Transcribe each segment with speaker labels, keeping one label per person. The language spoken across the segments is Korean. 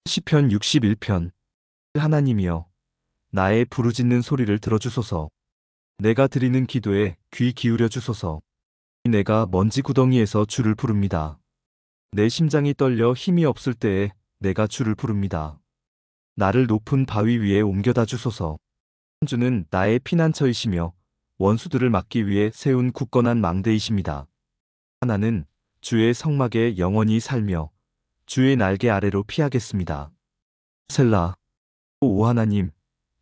Speaker 1: 시편 61편. 하나님이여, 나의 부르짖는 소리를 들어주소서. 내가 드리는 기도에 귀 기울여 주소서. 내가 먼지 구덩이에서 주를 부릅니다. 내 심장이 떨려 힘이 없을 때에 내가 주를 부릅니다. 나를 높은 바위 위에 옮겨다 주소서. 주는 나의 피난처이시며 원수들을 막기 위해 세운 굳건한 망대이십니다. 나는 주의 성막에 영원히 살며 주의 날개 아래로 피하겠습니다. 셀라. 오 하나님,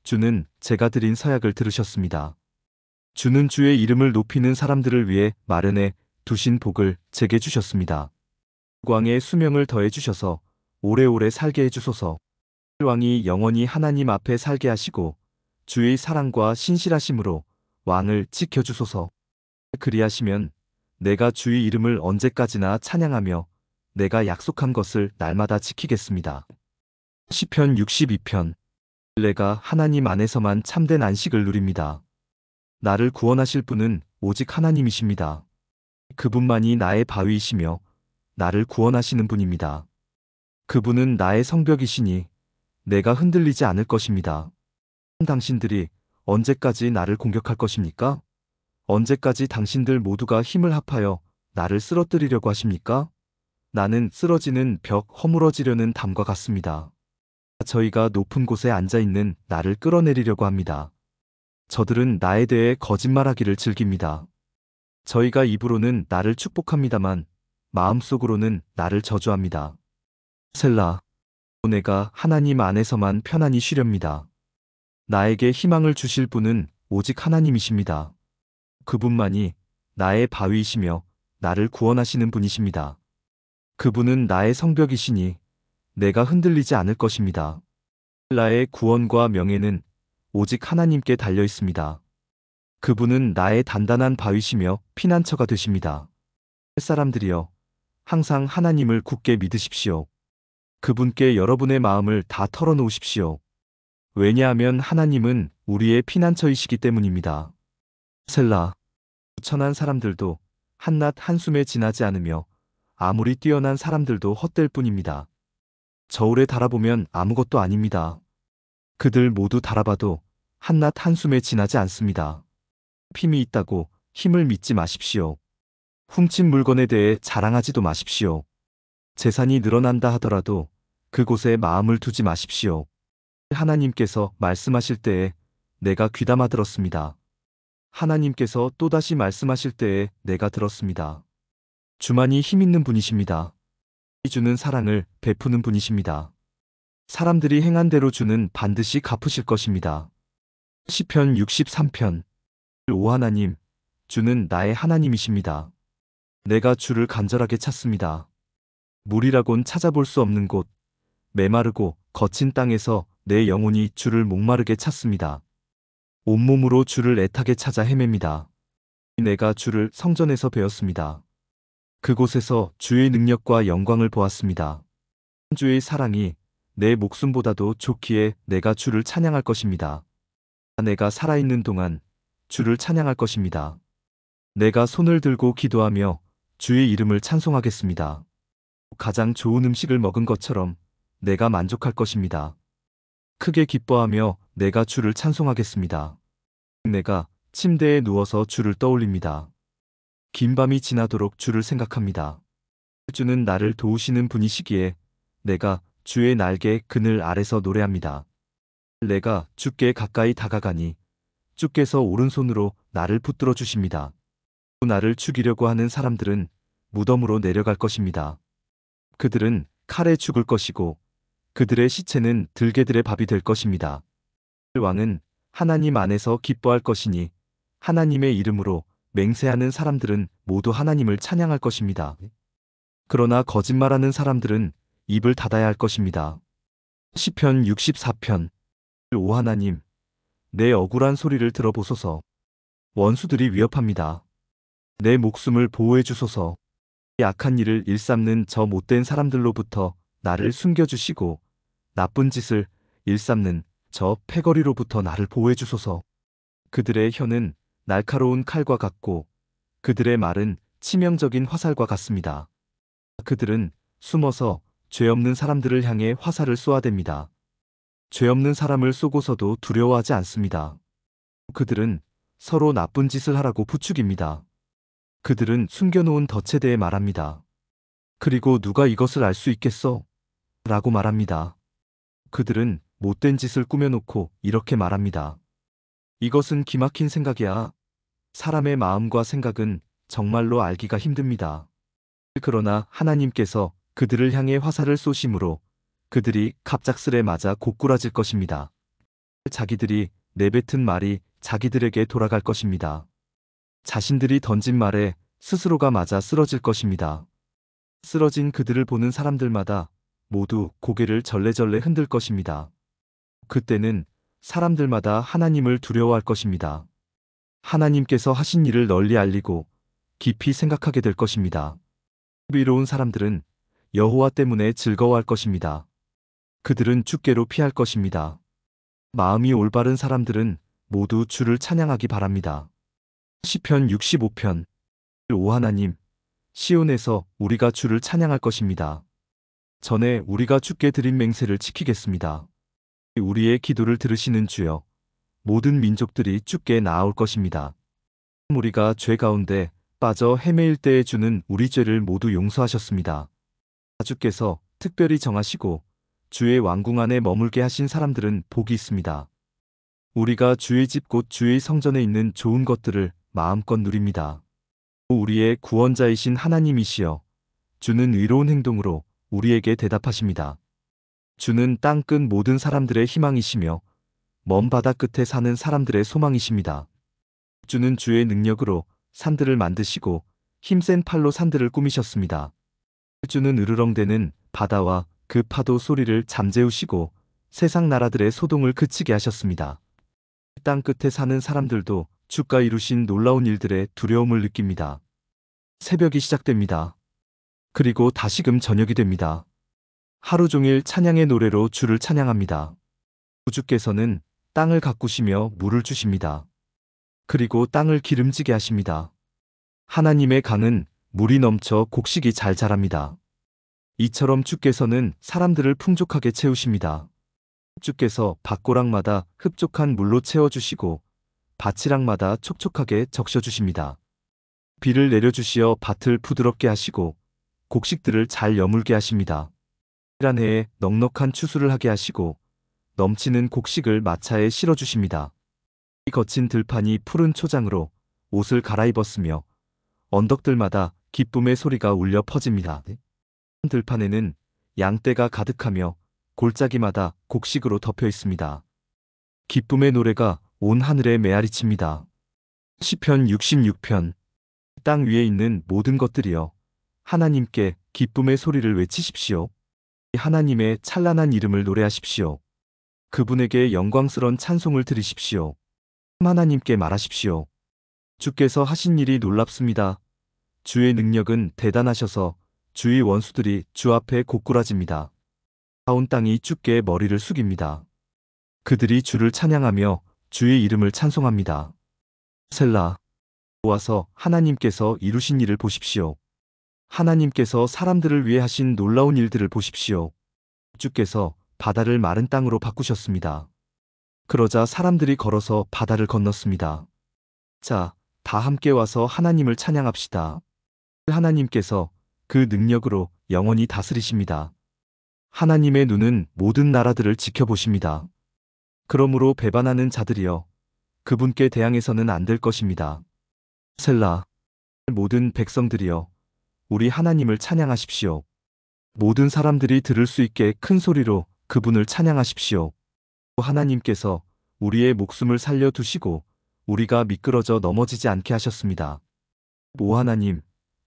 Speaker 1: 주는 제가 드린 서약을 들으셨습니다. 주는 주의 이름을 높이는 사람들을 위해 마련해 두신 복을 제게 주셨습니다. 왕의 수명을 더해 주셔서 오래오래 살게 해주소서. 왕이 영원히 하나님 앞에 살게 하시고 주의 사랑과 신실하심으로 왕을 지켜주소서. 그리하시면 내가 주의 이름을 언제까지나 찬양하며 내가 약속한 것을 날마다 지키겠습니다. 시편 62편. 내가 하나님 안에서만 참된 안식을 누립니다. 나를 구원하실 분은 오직 하나님이십니다. 그분만이 나의 바위이시며 나를 구원하시는 분입니다. 그분은 나의 성벽이시니 내가 흔들리지 않을 것입니다. 당신들이 언제까지 나를 공격할 것입니까? 언제까지 당신들 모두가 힘을 합하여 나를 쓰러뜨리려고 하십니까? 나는 쓰러지는 벽 허물어지려는 담과 같습니다. 저희가 높은 곳에 앉아있는 나를 끌어내리려고 합니다. 저들은 나에 대해 거짓말하기를 즐깁니다. 저희가 입으로는 나를 축복합니다만 마음속으로는 나를 저주합니다. 셀라. 내가 하나님 안에서만 편안히 쉬렵니다. 나에게 희망을 주실 분은 오직 하나님이십니다. 그분만이 나의 바위이시며 나를 구원하시는 분이십니다. 그분은 나의 성벽이시니 내가 흔들리지 않을 것입니다. 나의 구원과 명예는 오직 하나님께 달려 있습니다. 그분은 나의 단단한 바위시며 피난처가 되십니다. 사람들이여, 항상 하나님을 굳게 믿으십시오. 그분께 여러분의 마음을 다 털어놓으십시오. 왜냐하면 하나님은 우리의 피난처이시기 때문입니다. 셀라. 천한 사람들도 한낱 한숨에 지나지 않으며 아무리 뛰어난 사람들도 헛될 뿐입니다. 저울에 달아보면 아무것도 아닙니다. 그들 모두 달아봐도 한낱 한숨에 지나지 않습니다. 힘이 있다고 힘을 믿지 마십시오. 훔친 물건에 대해 자랑하지도 마십시오. 재산이 늘어난다 하더라도 그곳에 마음을 두지 마십시오. 하나님께서 말씀하실 때에 내가 귀담아 들었습니다. 하나님께서 또다시 말씀하실 때에 내가 들었습니다. 주만이 힘있는 분이십니다. 주는 사랑을 베푸는 분이십니다. 사람들이 행한 대로 주는 반드시 갚으실 것입니다. 시편 63편. 오 하나님, 주는 나의 하나님이십니다. 내가 주를 간절하게 찾습니다. 물이라곤 찾아볼 수 없는 곳, 메마르고 거친 땅에서 내 영혼이 주를 목마르게 찾습니다. 온몸으로 주를 애타게 찾아 헤맵니다. 내가 주를 성전에서 배웠습니다. 그곳에서 주의 능력과 영광을 보았습니다. 주의 사랑이 내 목숨보다도 좋기에 내가 주를 찬양할 것입니다. 내가 살아있는 동안 주를 찬양할 것입니다. 내가 손을 들고 기도하며 주의 이름을 찬송하겠습니다. 가장 좋은 음식을 먹은 것처럼 내가 만족할 것입니다. 크게 기뻐하며 내가 주를 찬송하겠습니다. 내가 침대에 누워서 주를 떠올립니다. 긴 밤이 지나도록 주를 생각합니다. 주는 나를 도우시는 분이시기에 내가 주의 날개 그늘 아래서 노래합니다. 내가 주께 가까이 다가가니 주께서 오른손으로 나를 붙들어 주십니다. 나를 죽이려고 하는 사람들은 무덤으로 내려갈 것입니다. 그들은 칼에 죽을 것이고 그들의 시체는 들개들의 밥이 될 것입니다. 왕은 하나님 안에서 기뻐할 것이니 하나님의 이름으로 맹세하는 사람들은 모두 하나님을 찬양할 것입니다. 그러나 거짓말하는 사람들은 입을 닫아야 할 것입니다. 시편 64편. 오 하나님, 내 억울한 소리를 들어보소서. 원수들이 위협합니다. 내 목숨을 보호해 주소서. 악한 일을 일삼는 저 못된 사람들로부터 나를 숨겨주시고 나쁜 짓을 일삼는 저 패거리로부터 나를 보호해 주소서. 그들의 혀는 날카로운 칼과 같고 그들의 말은 치명적인 화살과 같습니다. 그들은 숨어서 죄 없는 사람들을 향해 화살을 쏘아댑니다. 죄 없는 사람을 쏘고서도 두려워하지 않습니다. 그들은 서로 나쁜 짓을 하라고 부추깁니다. 그들은 숨겨놓은 덫에 대해 말합니다. 그리고 누가 이것을 알 수 있겠어? 라고 말합니다. 그들은 못된 짓을 꾸며놓고 이렇게 말합니다. 이것은 기막힌 생각이야. 사람의 마음과 생각은 정말로 알기가 힘듭니다. 그러나 하나님께서 그들을 향해 화살을 쏘심으로 그들이 갑작스레 맞아 고꾸라질 것입니다. 자기들이 내뱉은 말이 자기들에게 돌아갈 것입니다. 자신들이 던진 말에 스스로가 맞아 쓰러질 것입니다. 쓰러진 그들을 보는 사람들마다 모두 고개를 절레절레 흔들 것입니다. 그때는 사람들마다 하나님을 두려워할 것입니다. 하나님께서 하신 일을 널리 알리고 깊이 생각하게 될 것입니다. 위로운 사람들은 여호와 때문에 즐거워할 것입니다. 그들은 주께로 피할 것입니다. 마음이 올바른 사람들은 모두 주를 찬양하기 바랍니다. 시편 65편. 오 하나님, 시온에서 우리가 주를 찬양할 것입니다. 전에 우리가 주께 드린 맹세를 지키겠습니다. 우리의 기도를 들으시는 주여, 모든 민족들이 주께 나아올 것입니다. 우리가 죄 가운데 빠져 헤매일 때에 주는 우리 죄를 모두 용서하셨습니다. 주께서 특별히 정하시고 주의 왕궁 안에 머물게 하신 사람들은 복이 있습니다. 우리가 주의 집 곧 주의 성전에 있는 좋은 것들을 마음껏 누립니다. 우리의 구원자이신 하나님이시여, 주는 의로운 행동으로 우리에게 대답하십니다. 주는 땅 끝 모든 사람들의 희망이시며 먼 바다 끝에 사는 사람들의 소망이십니다. 주는 주의 능력으로 산들을 만드시고 힘센 팔로 산들을 꾸미셨습니다. 주는 으르렁대는 바다와 그 파도 소리를 잠재우시고 세상 나라들의 소동을 그치게 하셨습니다. 땅 끝에 사는 사람들도 주가 이루신 놀라운 일들에 두려움을 느낍니다. 새벽이 시작됩니다. 그리고 다시금 저녁이 됩니다. 하루 종일 찬양의 노래로 주를 찬양합니다. 주께서는 땅을 가꾸시며 물을 주십니다. 그리고 땅을 기름지게 하십니다. 하나님의 강은 물이 넘쳐 곡식이 잘 자랍니다. 이처럼 주께서는 사람들을 풍족하게 채우십니다. 주께서 밭고랑마다 흡족한 물로 채워주시고 밭이랑마다 촉촉하게 적셔주십니다. 비를 내려주시어 밭을 부드럽게 하시고 곡식들을 잘 여물게 하십니다. 한 해에 넉넉한 추수를 하게 하시고 넘치는 곡식을 마차에 실어주십니다. 이 거친 들판이 푸른 초장으로 옷을 갈아입었으며 언덕들마다 기쁨의 소리가 울려 퍼집니다. 들판에는 양떼가 가득하며 골짜기마다 곡식으로 덮여 있습니다. 기쁨의 노래가 온 하늘에 메아리칩니다. 시편 66편. 땅 위에 있는 모든 것들이여, 하나님께 기쁨의 소리를 외치십시오. 하나님의 찬란한 이름을 노래하십시오. 그분에게 영광스런 찬송을 드리십시오. 하나님께 말하십시오. 주께서 하신 일이 놀랍습니다. 주의 능력은 대단하셔서 주의 원수들이 주 앞에 고꾸라집니다. 온 땅이 주께 머리를 숙입니다. 그들이 주를 찬양하며 주의 이름을 찬송합니다. 셀라. 모아서 하나님께서 이루신 일을 보십시오. 하나님께서 사람들을 위해 하신 놀라운 일들을 보십시오. 주께서 바다를 마른 땅으로 바꾸셨습니다. 그러자 사람들이 걸어서 바다를 건넜습니다. 자, 다 함께 와서 하나님을 찬양합시다. 하나님께서 그 능력으로 영원히 다스리십니다. 하나님의 눈은 모든 나라들을 지켜보십니다. 그러므로 배반하는 자들이여, 그분께 대항해서는 안 될 것입니다. 셀라. 모든 백성들이여, 우리 하나님을 찬양하십시오. 모든 사람들이 들을 수 있게 큰 소리로 그분을 찬양하십시오. 하나님께서 우리의 목숨을 살려두시고 우리가 미끄러져 넘어지지 않게 하셨습니다. 오 하나님,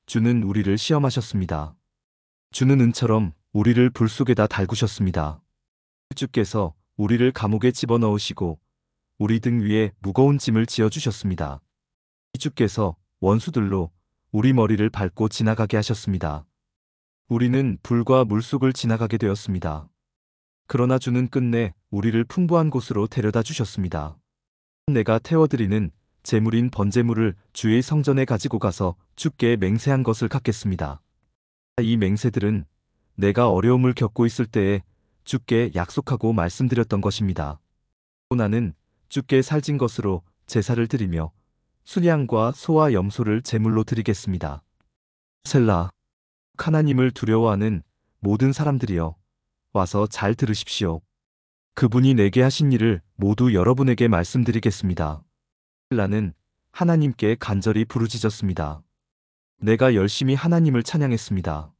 Speaker 1: 주는 우리를 시험하셨습니다. 주는 은처럼 우리를 불 속에다 달구셨습니다. 주께서 우리를 감옥에 집어넣으시고 우리 등 위에 무거운 짐을 지어주셨습니다. 주께서 원수들로 우리 머리를 밟고 지나가게 하셨습니다. 우리는 불과 물속을 지나가게 되었습니다. 그러나 주는 끝내 우리를 풍부한 곳으로 데려다 주셨습니다. 내가 태워드리는 제물인 번제물을 주의 성전에 가지고 가서 주께 맹세한 것을 갖겠습니다. 이 맹세들은 내가 어려움을 겪고 있을 때에 주께 약속하고 말씀드렸던 것입니다. 나는 주께 살진 것으로 제사를 드리며 순양과 소와 염소를 제물로 드리겠습니다. 셀라. 하나님을 두려워하는 모든 사람들이여, 와서 잘 들으십시오. 그분이 내게 하신 일을 모두 여러분에게 말씀드리겠습니다. 셀라는 하나님께 간절히 부르짖었습니다. 내가 열심히 하나님을 찬양했습니다.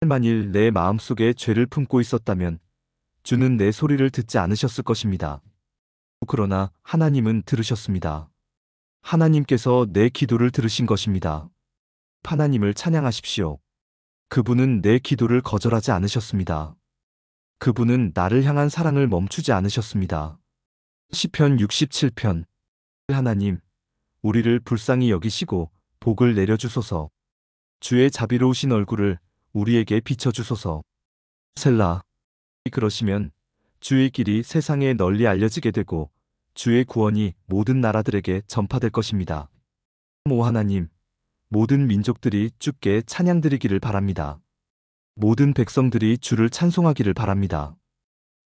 Speaker 1: 만일 내 마음속에 죄를 품고 있었다면 주는 내 소리를 듣지 않으셨을 것입니다. 그러나 하나님은 들으셨습니다. 하나님께서 내 기도를 들으신 것입니다. 하나님을 찬양하십시오. 그분은 내 기도를 거절하지 않으셨습니다. 그분은 나를 향한 사랑을 멈추지 않으셨습니다. 시편 67편. 하나님, 우리를 불쌍히 여기시고 복을 내려주소서. 주의 자비로우신 얼굴을 우리에게 비춰주소서. 셀라. 그러시면 주의 길이 세상에 널리 알려지게 되고 주의 구원이 모든 나라들에게 전파될 것입니다. 오 하나님, 모든 민족들이 주께 찬양드리기를 바랍니다. 모든 백성들이 주를 찬송하기를 바랍니다.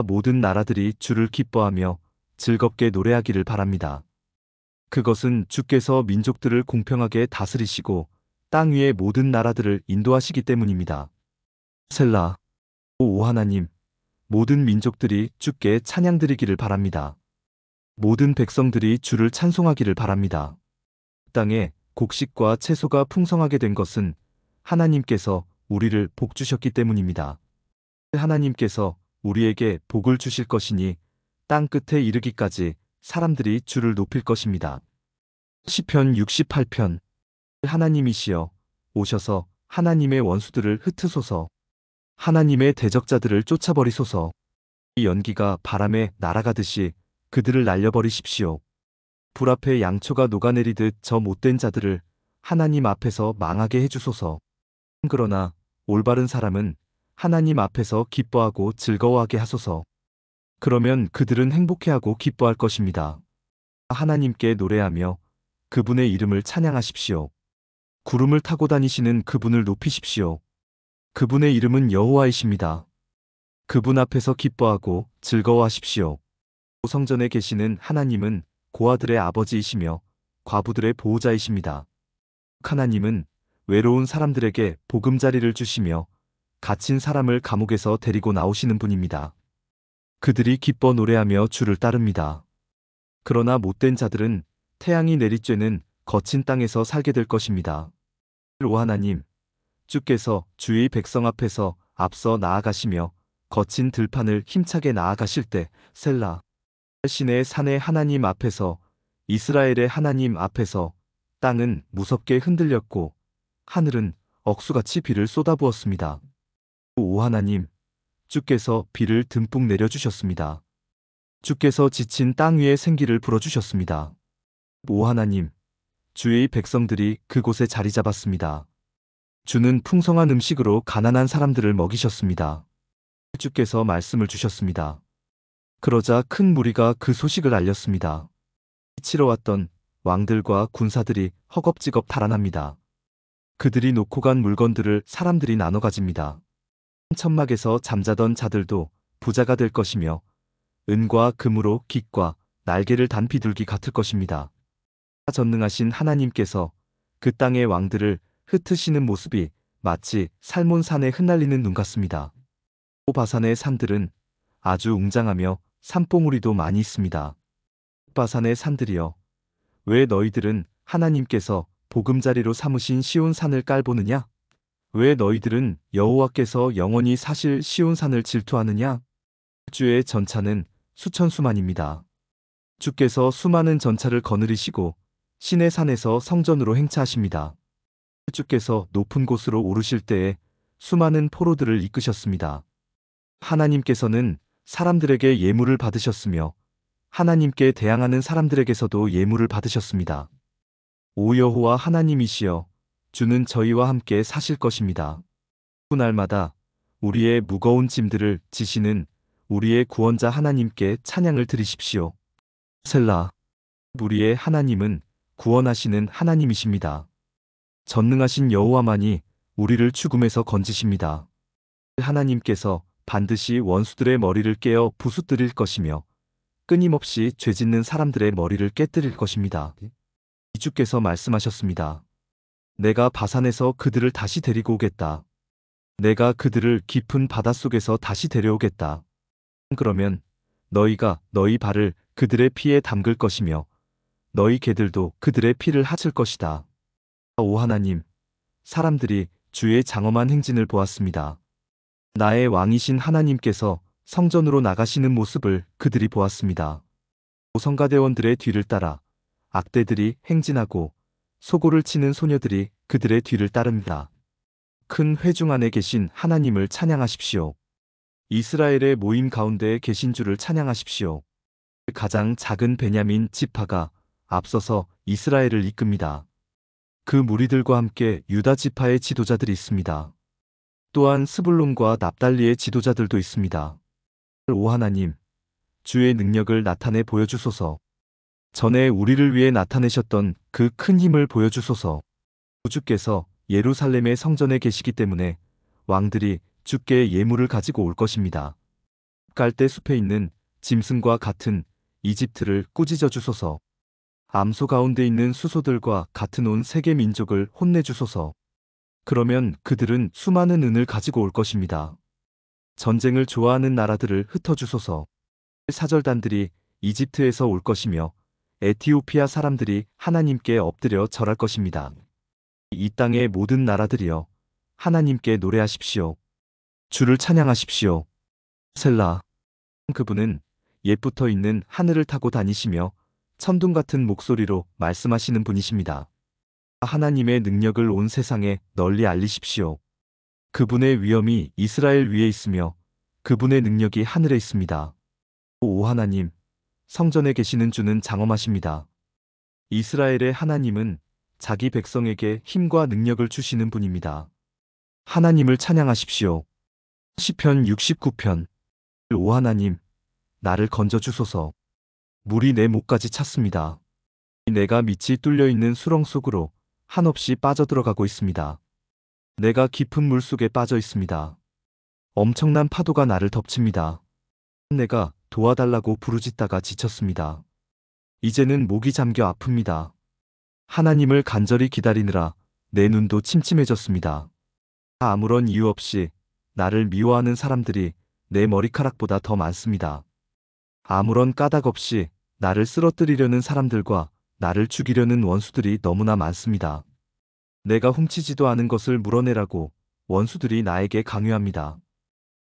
Speaker 1: 모든 나라들이 주를 기뻐하며 즐겁게 노래하기를 바랍니다. 그것은 주께서 민족들을 공평하게 다스리시고 땅 위의 모든 나라들을 인도하시기 때문입니다. 셀라. 오 하나님, 모든 민족들이 주께 찬양드리기를 바랍니다. 모든 백성들이 주를 찬송하기를 바랍니다. 땅에 곡식과 채소가 풍성하게 된 것은 하나님께서 우리를 복 주셨기 때문입니다. 하나님께서 우리에게 복을 주실 것이니 땅 끝에 이르기까지 사람들이 주를 높일 것입니다. 시편 68편. 하나님이시여, 오셔서 하나님의 원수들을 흩으소서. 하나님의 대적자들을 쫓아버리소서. 이 연기가 바람에 날아가듯이 그들을 날려버리십시오. 불 앞에 양초가 녹아내리듯 저 못된 자들을 하나님 앞에서 망하게 해주소서. 그러나 올바른 사람은 하나님 앞에서 기뻐하고 즐거워하게 하소서. 그러면 그들은 행복해하고 기뻐할 것입니다. 하나님께 노래하며 그분의 이름을 찬양하십시오. 구름을 타고 다니시는 그분을 높이십시오. 그분의 이름은 여호와이십니다. 그분 앞에서 기뻐하고 즐거워하십시오. 성전에 계시는 하나님은 고아들의 아버지이시며 과부들의 보호자이십니다. 하나님은 외로운 사람들에게 보금자리를 주시며 갇힌 사람을 감옥에서 데리고 나오시는 분입니다. 그들이 기뻐 노래하며 주를 따릅니다. 그러나 못된 자들은 태양이 내리쬐는 거친 땅에서 살게 될 것입니다. 오 하나님, 주께서 주의 백성 앞에서 앞서 나아가시며 거친 들판을 힘차게 나아가실 때 셀라. 신의 산의 하나님 앞에서, 이스라엘의 하나님 앞에서 땅은 무섭게 흔들렸고 하늘은 억수같이 비를 쏟아부었습니다. 오 하나님, 주께서 비를 듬뿍 내려주셨습니다. 주께서 지친 땅 위에 생기를 불어주셨습니다. 오 하나님, 주의 백성들이 그곳에 자리 잡았습니다. 주는 풍성한 음식으로 가난한 사람들을 먹이셨습니다. 주께서 말씀을 주셨습니다. 그러자 큰 무리가 그 소식을 알렸습니다. 치러 왔던 왕들과 군사들이 허겁지겁 달아납니다. 그들이 놓고 간 물건들을 사람들이 나눠 가집니다. 천막에서 잠자던 자들도 부자가 될 것이며 은과 금으로 깃과 날개를 단 비둘기 같을 것입니다. 전능하신 하나님께서 그 땅의 왕들을 흩으시는 모습이 마치 살몬산에 흩날리는 눈 같습니다. 바산의 산들은 아주 웅장하며 산봉우리도 많이 있습니다. 바산의 산들이여, 왜 너희들은 하나님께서 보금자리로 삼으신 시온산을 깔보느냐? 왜 너희들은 여호와께서 영원히 사실 시온산을 질투하느냐? 주의 전차는 수천수만입니다. 주께서 수많은 전차를 거느리시고 신의 산에서 성전으로 행차하십니다. 주께서 높은 곳으로 오르실 때에 수많은 포로들을 이끄셨습니다. 하나님께서는 사람들에게 예물을 받으셨으며 하나님께 대항하는 사람들에게서도 예물을 받으셨습니다. 오 여호와 하나님이시여, 주는 저희와 함께 사실 것입니다. 날마다 우리의 무거운 짐들을 지시는 우리의 구원자 하나님께 찬양을 드리십시오. 셀라. 우리의 하나님은 구원하시는 하나님이십니다. 전능하신 여호와만이 우리를 죽음에서 건지십니다. 하나님께서 반드시 원수들의 머리를 깨어 부수뜨릴 것이며 끊임없이 죄짓는 사람들의 머리를 깨뜨릴 것입니다. 이 주께서 말씀하셨습니다. 내가 바산에서 그들을 다시 데리고 오겠다. 내가 그들을 깊은 바닷속에서 다시 데려오겠다. 그러면 너희가 너희 발을 그들의 피에 담글 것이며 너희 개들도 그들의 피를 하칠 것이다. 오 하나님, 사람들이 주의 장엄한 행진을 보았습니다. 나의 왕이신 하나님께서 성전으로 나가시는 모습을 그들이 보았습니다. 성가대원들의 뒤를 따라 악대들이 행진하고 소고를 치는 소녀들이 그들의 뒤를 따릅니다. 큰 회중 안에 계신 하나님을 찬양하십시오. 이스라엘의 모임 가운데에 계신 주를 찬양하십시오. 가장 작은 베냐민 지파가 앞서서 이스라엘을 이끕니다. 그 무리들과 함께 유다 지파의 지도자들이 있습니다. 또한 스불론과 납달리의 지도자들도 있습니다. 오 하나님, 주의 능력을 나타내 보여주소서. 전에 우리를 위해 나타내셨던 그 큰 힘을 보여주소서. 주께서 예루살렘의 성전에 계시기 때문에 왕들이 주께 예물을 가지고 올 것입니다. 갈대 숲에 있는 짐승과 같은 이집트를 꾸짖어 주소서. 암소 가운데 있는 수소들과 같은 온 세계 민족을 혼내주소서. 그러면 그들은 수많은 은을 가지고 올 것입니다. 전쟁을 좋아하는 나라들을 흩어주소서. 사절단들이 이집트에서 올 것이며 에티오피아 사람들이 하나님께 엎드려 절할 것입니다. 이 땅의 모든 나라들이여 하나님께 노래하십시오. 주를 찬양하십시오. 셀라. 그분은 옛부터 있는 하늘을 타고 다니시며 천둥 같은 목소리로 말씀하시는 분이십니다. 하나님의 능력을 온 세상에 널리 알리십시오. 그분의 위엄이 이스라엘 위에 있으며 그분의 능력이 하늘에 있습니다. 오 하나님, 성전에 계시는 주는 장엄하십니다. 이스라엘의 하나님은 자기 백성에게 힘과 능력을 주시는 분입니다. 하나님을 찬양하십시오. 시편 69편. 오 하나님, 나를 건져 주소서. 물이 내 목까지 찼습니다. 내가 밑이 뚫려 있는 수렁 속으로 한없이 빠져들어가고 있습니다. 내가 깊은 물 속에 빠져 있습니다. 엄청난 파도가 나를 덮칩니다. 내가 도와달라고 부르짖다가 지쳤습니다. 이제는 목이 잠겨 아픕니다. 하나님을 간절히 기다리느라 내 눈도 침침해졌습니다. 아무런 이유 없이 나를 미워하는 사람들이 내 머리카락보다 더 많습니다. 아무런 까닭 없이 나를 쓰러뜨리려는 사람들과 나를 죽이려는 원수들이 너무나 많습니다. 내가 훔치지도 않은 것을 물어내라고 원수들이 나에게 강요합니다.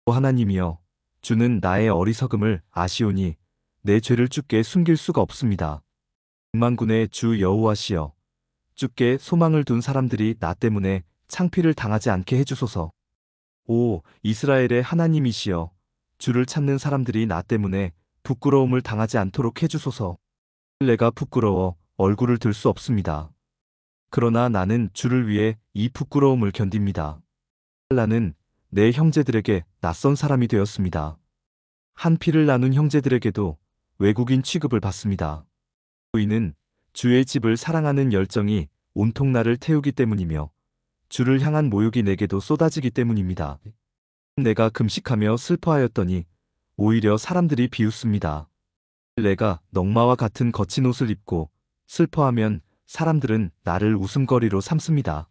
Speaker 1: 오 하나님이여, 주는 나의 어리석음을 아시오니 내 죄를 주께 숨길 수가 없습니다. 백만군의 주 여호와시여, 주께 소망을 둔 사람들이 나 때문에 창피를 당하지 않게 해주소서. 오 이스라엘의 하나님이시여, 주를 찾는 사람들이 나 때문에 부끄러움을 당하지 않도록 해주소서. 내가 부끄러워 얼굴을 들 수 없습니다. 그러나 나는 주를 위해 이 부끄러움을 견딥니다. 나는 내 형제들에게 낯선 사람이 되었습니다. 한 피를 나눈 형제들에게도 외국인 취급을 받습니다. 이는 주의 집을 사랑하는 열정이 온통 나를 태우기 때문이며 주를 향한 모욕이 내게도 쏟아지기 때문입니다. 내가 금식하며 슬퍼하였더니 오히려 사람들이 비웃습니다. 내가 넝마와 같은 거친 옷을 입고 슬퍼하면 사람들은 나를 웃음거리로 삼습니다.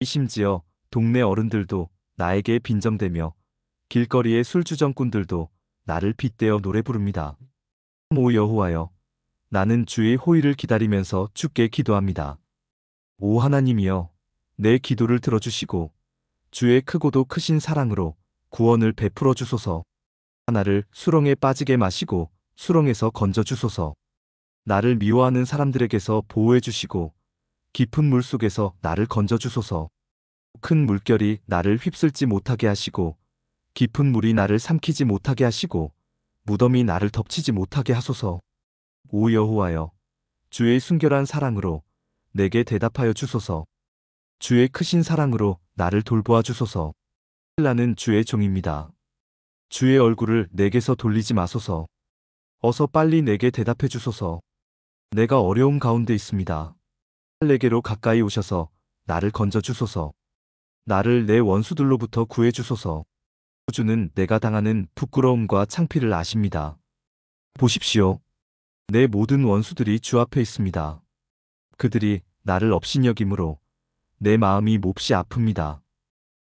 Speaker 1: 심지어 동네 어른들도 나에게 빈정대며 길거리의 술주정꾼들도 나를 빗대어 노래 부릅니다. 오 여호와여, 나는 주의 호의를 기다리면서 주께 기도합니다. 오 하나님이여, 내 기도를 들어주시고 주의 크고도 크신 사랑으로 구원을 베풀어 주소서. 나를 수렁에 빠지게 마시고 수렁에서 건져 주소서. 나를 미워하는 사람들에게서 보호해 주시고 깊은 물 속에서 나를 건져 주소서. 큰 물결이 나를 휩쓸지 못하게 하시고 깊은 물이 나를 삼키지 못하게 하시고 무덤이 나를 덮치지 못하게 하소서. 오 여호와여, 주의 순결한 사랑으로 내게 대답하여 주소서. 주의 크신 사랑으로 나를 돌보아 주소서. 나는 주의 종입니다. 주의 얼굴을 내게서 돌리지 마소서. 어서 빨리 내게 대답해 주소서. 내가 어려움 가운데 있습니다. 내게로 가까이 오셔서 나를 건져 주소서. 나를 내 원수들로부터 구해 주소서. 주는 내가 당하는 부끄러움과 창피를 아십니다. 보십시오. 내 모든 원수들이 주 앞에 있습니다. 그들이 나를 업신여김으로 내 마음이 몹시 아픕니다.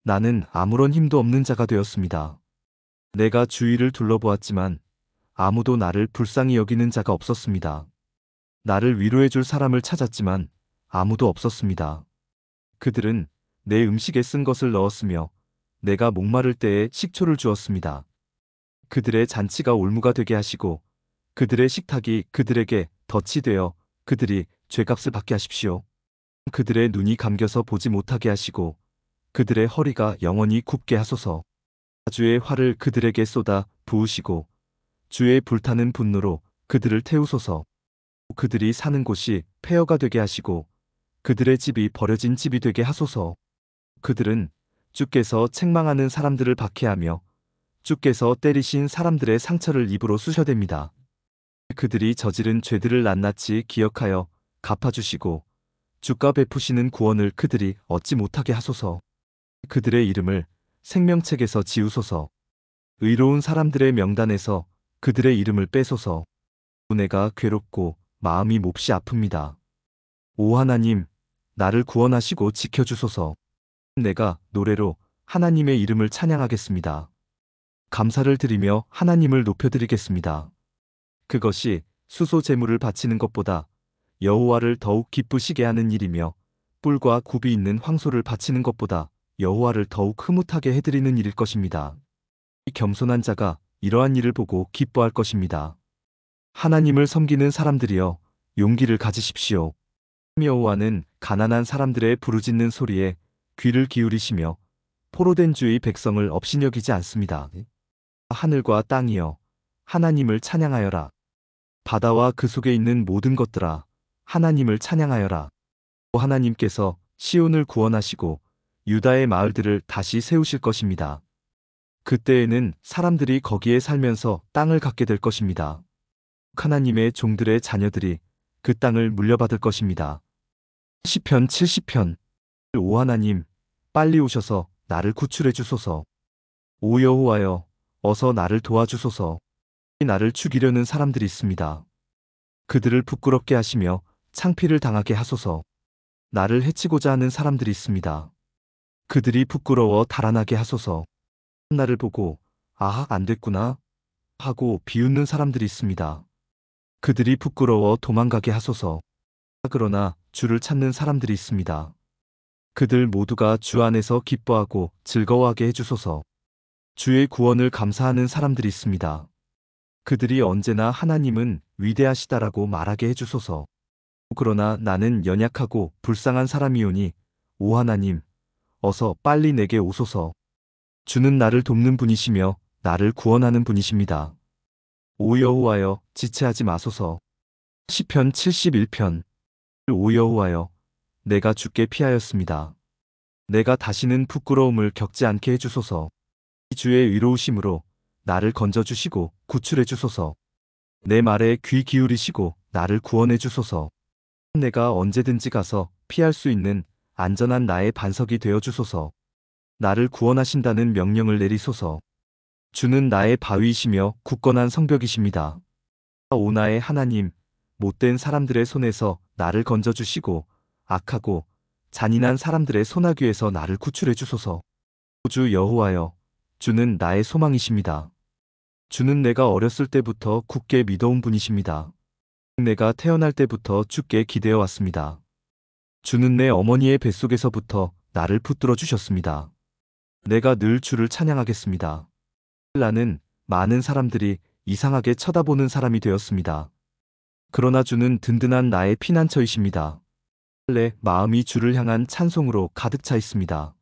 Speaker 1: 나는 아무런 힘도 없는 자가 되었습니다. 내가 주위를 둘러보았지만 아무도 나를 불쌍히 여기는 자가 없었습니다. 나를 위로해 줄 사람을 찾았지만 아무도 없었습니다. 그들은 내 음식에 쓴 것을 넣었으며 내가 목마를 때에 식초를 주었습니다. 그들의 잔치가 올무가 되게 하시고 그들의 식탁이 그들에게 덫이 되어 그들이 죄값을 받게 하십시오. 그들의 눈이 감겨서 보지 못하게 하시고 그들의 허리가 영원히 굽게 하소서. 주의 활을 그들에게 쏟아 부으시고 주의 불타는 분노로 그들을 태우소서. 그들이 사는 곳이 폐허가 되게 하시고 그들의 집이 버려진 집이 되게 하소서. 그들은 주께서 책망하는 사람들을 박해하며 주께서 때리신 사람들의 상처를 입으로 쑤셔댑니다. 그들이 저지른 죄들을 낱낱이 기억하여 갚아주시고 주가 베푸시는 구원을 그들이 얻지 못하게 하소서. 그들의 이름을 생명책에서 지우소서. 의로운 사람들의 명단에서 그들의 이름을 빼소서. 내가 괴롭고 마음이 몹시 아픕니다. 오 하나님, 나를 구원하시고 지켜주소서. 내가 노래로 하나님의 이름을 찬양하겠습니다. 감사를 드리며 하나님을 높여드리겠습니다. 그것이 수소 제물을 바치는 것보다 여호와를 더욱 기쁘시게 하는 일이며 뿔과 굽이 있는 황소를 바치는 것보다 여호와를 더욱 흐뭇하게 해드리는 일일 것입니다. 이 겸손한 자가 이러한 일을 보고 기뻐할 것입니다. 하나님을 섬기는 사람들이여 용기를 가지십시오. 여호와는 가난한 사람들의 부르짖는 소리에 귀를 기울이시며 포로된 주의 백성을 업신여기지 않습니다. 하늘과 땅이여 하나님을 찬양하여라. 바다와 그 속에 있는 모든 것들아 하나님을 찬양하여라. 하나님께서 시온을 구원하시고 유다의 마을들을 다시 세우실 것입니다. 그때에는 사람들이 거기에 살면서 땅을 갖게 될 것입니다. 하나님의 종들의 자녀들이 그 땅을 물려받을 것입니다. 시편 70편. 오 하나님, 빨리 오셔서 나를 구출해 주소서. 오 여호와여, 어서 나를 도와주소서. 나를 죽이려는 사람들이 있습니다. 그들을 부끄럽게 하시며 창피를 당하게 하소서. 나를 해치고자 하는 사람들이 있습니다. 그들이 부끄러워 달아나게 하소서. 나를 보고 아, 안 됐구나 하고 비웃는 사람들이 있습니다. 그들이 부끄러워 도망가게 하소서. 그러나 주를 찾는 사람들이 있습니다. 그들 모두가 주 안에서 기뻐하고 즐거워하게 해주소서. 주의 구원을 감사하는 사람들이 있습니다. 그들이 언제나 하나님은 위대하시다라고 말하게 해주소서. 그러나 나는 연약하고 불쌍한 사람이오니 오 하나님, 어서 빨리 내게 오소서. 주는 나를 돕는 분이시며 나를 구원하는 분이십니다. 오 여호와여, 지체하지 마소서. 시편 71편. 오 여호와여, 내가 주께 피하였습니다. 내가 다시는 부끄러움을 겪지 않게 해주소서. 주의 의로우심으로 나를 건져주시고 구출해 주소서. 내 말에 귀 기울이시고 나를 구원해 주소서. 내가 언제든지 가서 피할 수 있는 안전한 나의 반석이 되어 주소서. 나를 구원하신다는 명령을 내리소서. 주는 나의 바위이시며 굳건한 성벽이십니다. 오 나의 하나님, 못된 사람들의 손에서 나를 건져주시고 악하고 잔인한 사람들의 소나귀에서 나를 구출해 주소서. 주 여호와여, 주는 나의 소망이십니다. 주는 내가 어렸을 때부터 굳게 믿어온 분이십니다. 내가 태어날 때부터 주께 기대어 왔습니다. 주는 내 어머니의 뱃속에서부터 나를 붙들어 주셨습니다. 내가 늘 주를 찬양하겠습니다. 나는 많은 사람들이 이상하게 쳐다보는 사람이 되었습니다. 그러나 주는 든든한 나의 피난처이십니다. 내 마음이 주를 향한 찬송으로 가득 차 있습니다.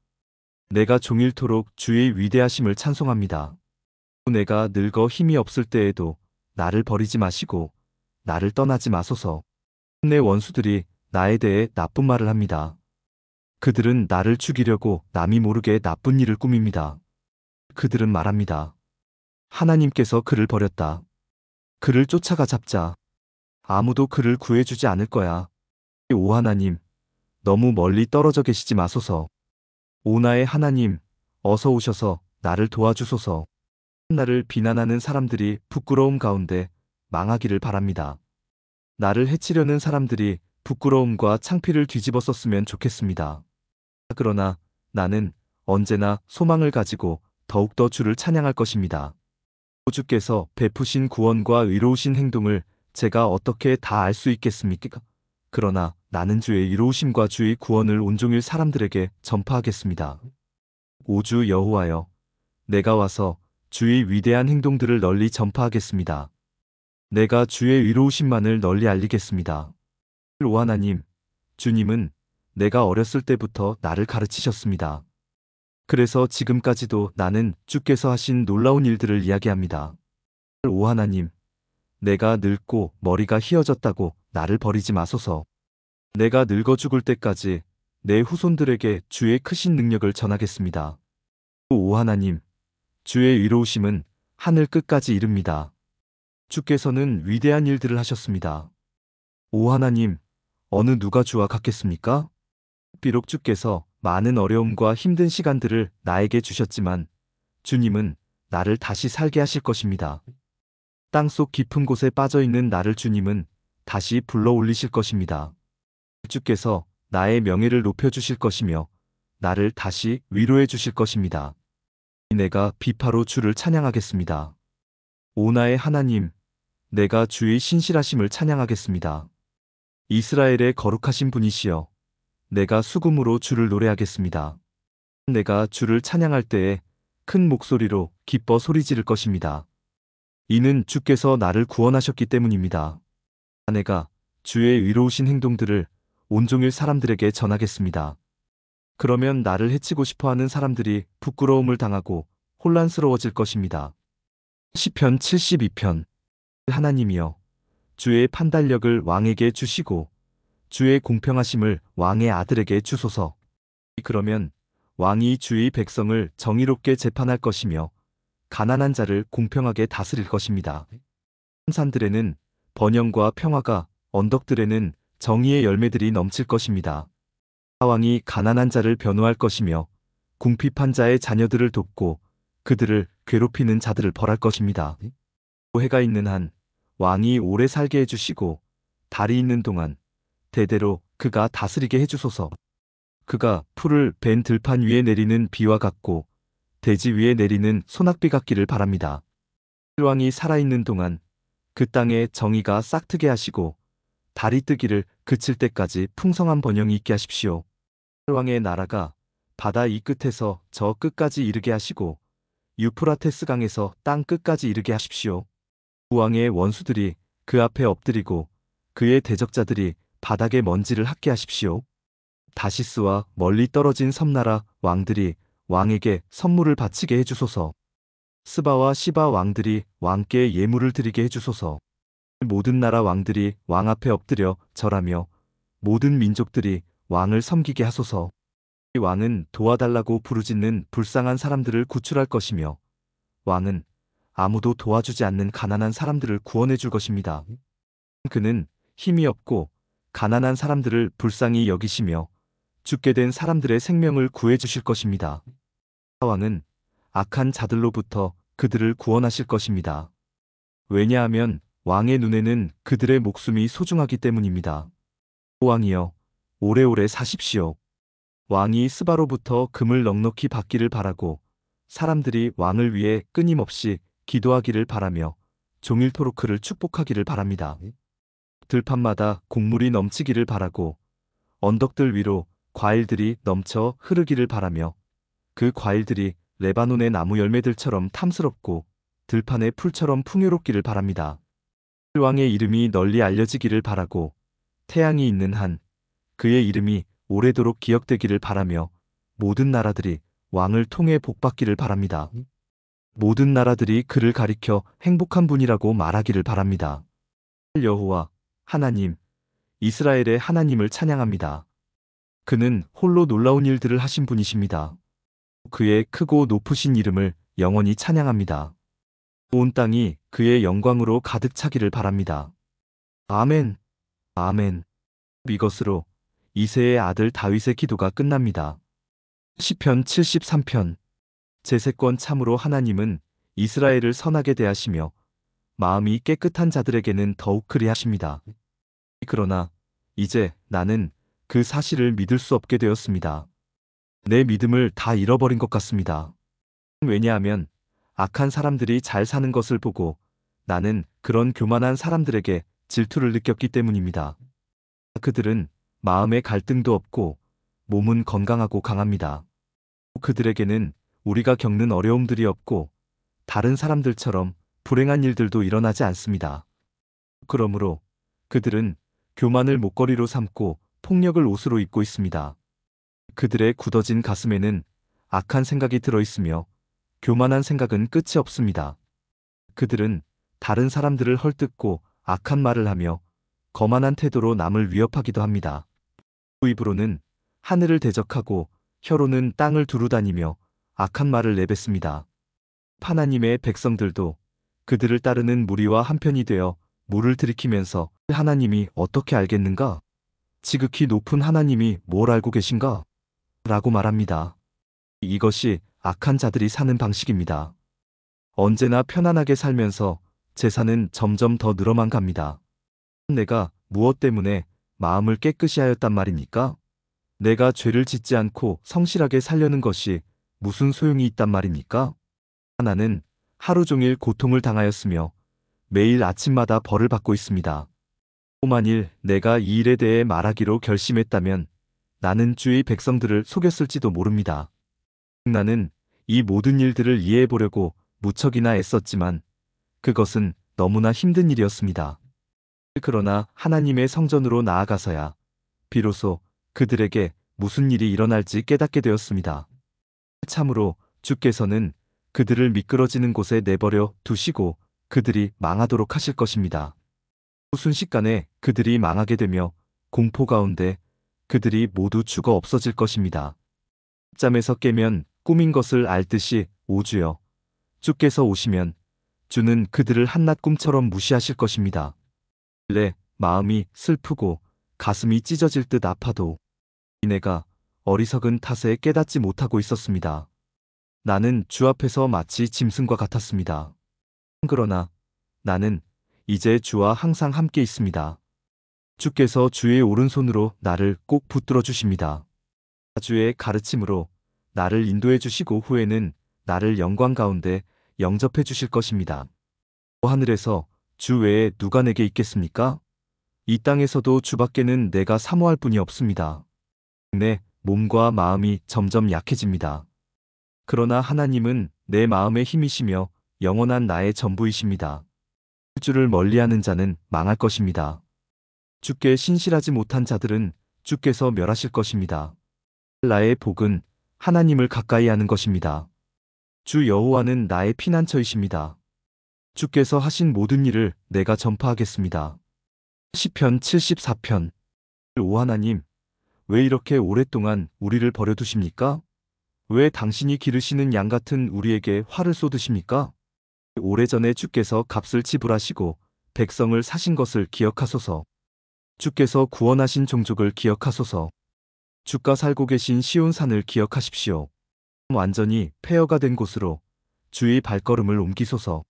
Speaker 1: 내가 종일토록 주의 위대하심을 찬송합니다. 내가 늙어 힘이 없을 때에도 나를 버리지 마시고 나를 떠나지 마소서. 내 원수들이 나에 대해 나쁜 말을 합니다. 그들은 나를 죽이려고 남이 모르게 나쁜 일을 꾸밉니다. 그들은 말합니다. 하나님께서 그를 버렸다. 그를 쫓아가 잡자. 아무도 그를 구해주지 않을 거야. 오 하나님, 너무 멀리 떨어져 계시지 마소서. 오 나의 하나님, 어서 오셔서 나를 도와주소서. 나를 비난하는 사람들이 부끄러움 가운데 망하기를 바랍니다. 나를 해치려는 사람들이 부끄러움과 창피를 뒤집어 썼으면 좋겠습니다. 그러나 나는 언제나 소망을 가지고 더욱더 주를 찬양할 것입니다. 주께서 베푸신 구원과 의로우신 행동을 제가 어떻게 다 알 수 있겠습니까? 그러나 나는 주의 의로우심과 주의 구원을 온종일 사람들에게 전파하겠습니다. 오주 여호와여, 내가 와서 주의 위대한 행동들을 널리 전파하겠습니다. 내가 주의 의로우심만을 널리 알리겠습니다. 오 하나님, 주님은 내가 어렸을 때부터 나를 가르치셨습니다. 그래서 지금까지도 나는 주께서 하신 놀라운 일들을 이야기합니다. 오 하나님, 내가 늙고 머리가 휘어졌다고 나를 버리지 마소서. 내가 늙어 죽을 때까지 내 후손들에게 주의 크신 능력을 전하겠습니다. 오 하나님, 주의 의로우심은 하늘 끝까지 이릅니다. 주께서는 위대한 일들을 하셨습니다. 오 하나님, 어느 누가 주와 같겠습니까? 비록 주께서 많은 어려움과 힘든 시간들을 나에게 주셨지만 주님은 나를 다시 살게 하실 것입니다. 땅속 깊은 곳에 빠져있는 나를 주님은 다시 불러 올리실 것입니다. 주께서 나의 명예를 높여주실 것이며 나를 다시 위로해 주실 것입니다. 내가 비파로 주를 찬양하겠습니다. 오 나의 하나님, 내가 주의 신실하심을 찬양하겠습니다. 이스라엘의 거룩하신 분이시여, 내가 수금으로 주를 노래하겠습니다. 내가 주를 찬양할 때에 큰 목소리로 기뻐 소리 지를 것입니다. 이는 주께서 나를 구원하셨기 때문입니다. 내가 주의 의로우신 행동들을 온종일 사람들에게 전하겠습니다. 그러면 나를 해치고 싶어하는 사람들이 부끄러움을 당하고 혼란스러워질 것입니다. 시편 72편. 하나님이여, 주의 판단력을 왕에게 주시고 주의 공평하심을 왕의 아들에게 주소서. 그러면 왕이 주의 백성을 정의롭게 재판할 것이며 가난한 자를 공평하게 다스릴 것입니다. 산들에는 번영과 평화가, 언덕들에는 정의의 열매들이 넘칠 것입니다. 왕이 가난한 자를 변호할 것이며 궁핍한 자의 자녀들을 돕고 그들을 괴롭히는 자들을 벌할 것입니다. 해가 있는 한 왕이 오래 살게 해주시고 달이 있는 동안 대대로 그가 다스리게 해주소서. 그가 풀을 벤 들판 위에 내리는 비와 같고 대지 위에 내리는 소낙비 같기를 바랍니다. 왕이 살아있는 동안 그 땅에 정의가 싹트게 하시고 달이 뜨기를 그칠 때까지 풍성한 번영이 있게 하십시오. 왕의 나라가 바다 이 끝에서 저 끝까지 이르게 하시고 유프라테스 강에서 땅 끝까지 이르게 하십시오. 왕의 원수들이 그 앞에 엎드리고 그의 대적자들이 바닥에 먼지를 핥게 하십시오. 다시스와 멀리 떨어진 섬나라 왕들이 왕에게 선물을 바치게 해주소서. 스바와 시바 왕들이 왕께 예물을 드리게 해주소서. 모든 나라 왕들이 왕 앞에 엎드려 절하며 모든 민족들이 왕을 섬기게 하소서. 이 왕은 도와달라고 부르짖는 불쌍한 사람들을 구출할 것이며 왕은 아무도 도와주지 않는 가난한 사람들을 구원해 줄 것입니다. 그는 힘이 없고 가난한 사람들을 불쌍히 여기시며 죽게 된 사람들의 생명을 구해 주실 것입니다. 왕은 악한 자들로부터 그들을 구원하실 것입니다. 왜냐하면 왕의 눈에는 그들의 목숨이 소중하기 때문입니다. 왕이여, 오래오래 사십시오. 왕이 스바로부터 금을 넉넉히 받기를 바라고 사람들이 왕을 위해 끊임없이 기도하기를 바라며 종일토록 그를 축복하기를 바랍니다. 들판마다 곡물이 넘치기를 바라고 언덕들 위로 과일들이 넘쳐 흐르기를 바라며 그 과일들이 레바논의 나무 열매들처럼 탐스럽고 들판의 풀처럼 풍요롭기를 바랍니다. 왕의 이름이 널리 알려지기를 바라고 태양이 있는 한 그의 이름이 오래도록 기억되기를 바라며 모든 나라들이 왕을 통해 복받기를 바랍니다. 모든 나라들이 그를 가리켜 행복한 분이라고 말하기를 바랍니다. 여호와 하나님, 이스라엘의 하나님을 찬양합니다. 그는 홀로 놀라운 일들을 하신 분이십니다. 그의 크고 높으신 이름을 영원히 찬양합니다. 온 땅이 그의 영광으로 가득 차기를 바랍니다. 아멘, 아멘. 이것으로 이새의 아들 다윗의 기도가 끝납니다. 시편 73편. 제세권 참으로 하나님은 이스라엘을 선하게 대하시며 마음이 깨끗한 자들에게는 더욱 그리하십니다. 그러나 이제 나는 그 사실을 믿을 수 없게 되었습니다. 내 믿음을 다 잃어버린 것 같습니다. 왜냐하면 악한 사람들이 잘 사는 것을 보고 나는 그런 교만한 사람들에게 질투를 느꼈기 때문입니다. 그들은 마음에 갈등도 없고 몸은 건강하고 강합니다. 그들에게는 우리가 겪는 어려움들이 없고 다른 사람들처럼 불행한 일들도 일어나지 않습니다. 그러므로 그들은 교만을 목걸이로 삼고 폭력을 옷으로 입고 있습니다. 그들의 굳어진 가슴에는 악한 생각이 들어있으며 교만한 생각은 끝이 없습니다. 그들은 다른 사람들을 헐뜯고 악한 말을 하며 거만한 태도로 남을 위협하기도 합니다. 입으로는 하늘을 대적하고 혀로는 땅을 두루다니며 악한 말을 내뱉습니다. 하나님의 백성들도 그들을 따르는 무리와 한편이 되어 물을 들이키면서 하나님이 어떻게 알겠는가? 지극히 높은 하나님이 뭘 알고 계신가? 라고 말합니다. 이것이 악한 자들이 사는 방식입니다. 언제나 편안하게 살면서 재산은 점점 더 늘어만 갑니다. 내가 무엇 때문에 마음을 깨끗이 하였단 말입니까? 내가 죄를 짓지 않고 성실하게 살려는 것이 무슨 소용이 있단 말입니까? 나는 하루 종일 고통을 당하였으며 매일 아침마다 벌을 받고 있습니다. 만일 내가 이 일에 대해 말하기로 결심했다면 나는 주의 백성들을 속였을지도 모릅니다. 나는 이 모든 일들을 이해해 보려고 무척이나 애썼지만 그것은 너무나 힘든 일이었습니다. 그러나 하나님의 성전으로 나아가서야 비로소 그들에게 무슨 일이 일어날지 깨닫게 되었습니다. 참으로 주께서는 그들을 미끄러지는 곳에 내버려 두시고 그들이 망하도록 하실 것입니다. 순식간에 그들이 망하게 되며 공포 가운데 그들이 모두 죽어 없어질 것입니다. 잠에서 깨면 꿈인 것을 알듯이 오주여 주께서 오시면 주는 그들을 한낱 꿈처럼 무시하실 것입니다. 내 마음이 슬프고 가슴이 찢어질 듯 아파도 내가 어리석은 탓에 깨닫지 못하고 있었습니다. 나는 주 앞에서 마치 짐승과 같았습니다. 그러나 나는 이제 주와 항상 함께 있습니다. 주께서 주의 오른손으로 나를 꼭 붙들어 주십니다. 주의 가르침으로 나를 인도해 주시고 후에는 나를 영광 가운데 영접해 주실 것입니다. 하늘에서 주 외에 누가 내게 있겠습니까? 이 땅에서도 주밖에는 내가 사모할 분이 없습니다. 내 몸과 마음이 점점 약해집니다. 그러나 하나님은 내 마음의 힘이시며 영원한 나의 전부이십니다. 주를 멀리하는 자는 망할 것입니다. 주께 신실하지 못한 자들은 주께서 멸하실 것입니다. 나의 복은 하나님을 가까이 하는 것입니다. 주 여호와는 나의 피난처이십니다. 주께서 하신 모든 일을 내가 전파하겠습니다. 시편 74편. 오 하나님, 왜 이렇게 오랫동안 우리를 버려두십니까? 왜 당신이 기르시는 양 같은 우리에게 화를 쏟으십니까? 오래전에 주께서 값을 지불하시고 백성을 사신 것을 기억하소서. 주께서 구원하신 종족을 기억하소서. 주가 살고 계신 시온산을 기억하십시오. 완전히 폐허가 된 곳으로 주의 발걸음을 옮기소서.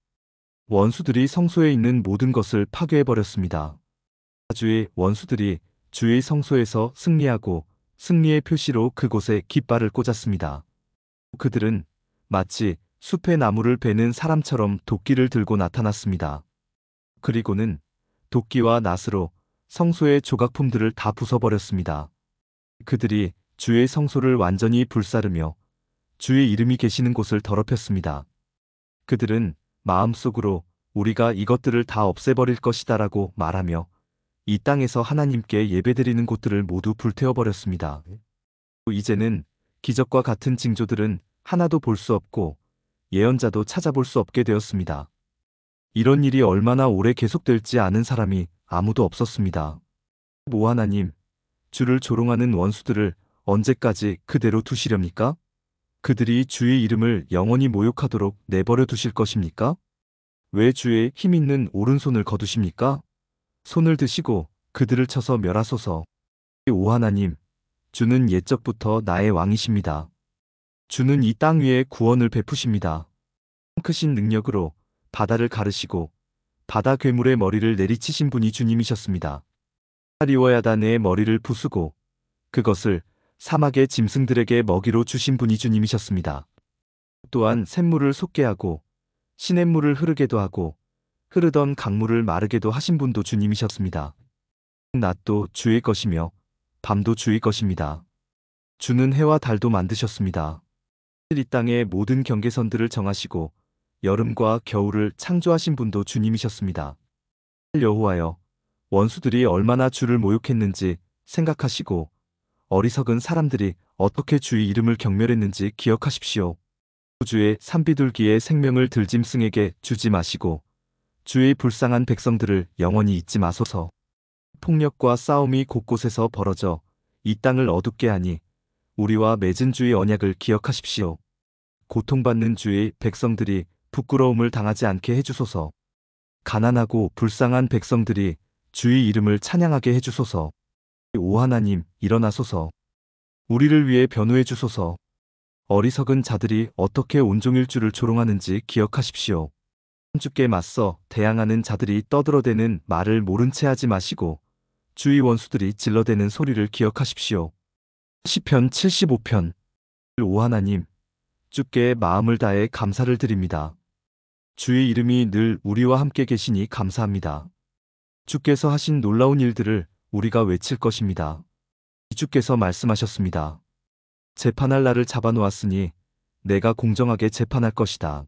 Speaker 1: 원수들이 성소에 있는 모든 것을 파괴해버렸습니다. 주의 원수들이 주의 성소에서 승리하고 승리의 표시로 그곳에 깃발을 꽂았습니다. 그들은 마치 숲의 나무를 베는 사람처럼 도끼를 들고 나타났습니다. 그리고는 도끼와 낫으로 성소의 조각품들을 다 부숴버렸습니다. 그들이 주의 성소를 완전히 불사르며 주의 이름이 계시는 곳을 더럽혔습니다. 그들은 마음속으로 우리가 이것들을 다 없애버릴 것이다라고 말하며 이 땅에서 하나님께 예배드리는 곳들을 모두 불태워버렸습니다. 이제는 기적과 같은 징조들은 하나도 볼 수 없고 예언자도 찾아볼 수 없게 되었습니다. 이런 일이 얼마나 오래 계속될지 아는 사람이 아무도 없었습니다. 오 하나님, 주를 조롱하는 원수들을 언제까지 그대로 두시렵니까? 그들이 주의 이름을 영원히 모욕하도록 내버려 두실 것입니까? 왜 주의 힘 있는 오른손을 거두십니까? 손을 드시고 그들을 쳐서 멸하소서. 오 하나님, 주는 옛적부터 나의 왕이십니다. 주는 이 땅 위에 구원을 베푸십니다. 크신 능력으로 바다를 가르시고 바다 괴물의 머리를 내리치신 분이 주님이셨습니다. 리워야단의 머리를 부수고 그것을 사막의 짐승들에게 먹이로 주신 분이 주님이셨습니다. 또한 샘물을 솟게 하고 시냇물을 흐르게도 하고 흐르던 강물을 마르게도 하신 분도 주님이셨습니다. 낮도 주의 것이며 밤도 주의 것입니다. 주는 해와 달도 만드셨습니다. 이 땅의 모든 경계선들을 정하시고 여름과 겨울을 창조하신 분도 주님이셨습니다. 여호와여, 원수들이 얼마나 주를 모욕했는지 생각하시고 어리석은 사람들이 어떻게 주의 이름을 경멸했는지 기억하십시오. 주의 산비둘기의 생명을 들짐승에게 주지 마시고 주의 불쌍한 백성들을 영원히 잊지 마소서. 폭력과 싸움이 곳곳에서 벌어져 이 땅을 어둡게 하니 우리와 맺은 주의 언약을 기억하십시오. 고통받는 주의 백성들이 부끄러움을 당하지 않게 해주소서. 가난하고 불쌍한 백성들이 주의 이름을 찬양하게 해주소서. 오 하나님, 일어나소서. 우리를 위해 변호해 주소서. 어리석은 자들이 어떻게 온종일 주를 조롱하는지 기억하십시오. 주께 맞서 대항하는 자들이 떠들어대는 말을 모른 채 하지 마시고 주의 원수들이 질러대는 소리를 기억하십시오. 시편 75편. 오 하나님, 주께 마음을 다해 감사를 드립니다. 주의 이름이 늘 우리와 함께 계시니 감사합니다. 주께서 하신 놀라운 일들을 우리가 외칠 것입니다. 주께서 말씀하셨습니다. 재판할 날을 잡아놓았으니 내가 공정하게 재판할 것이다.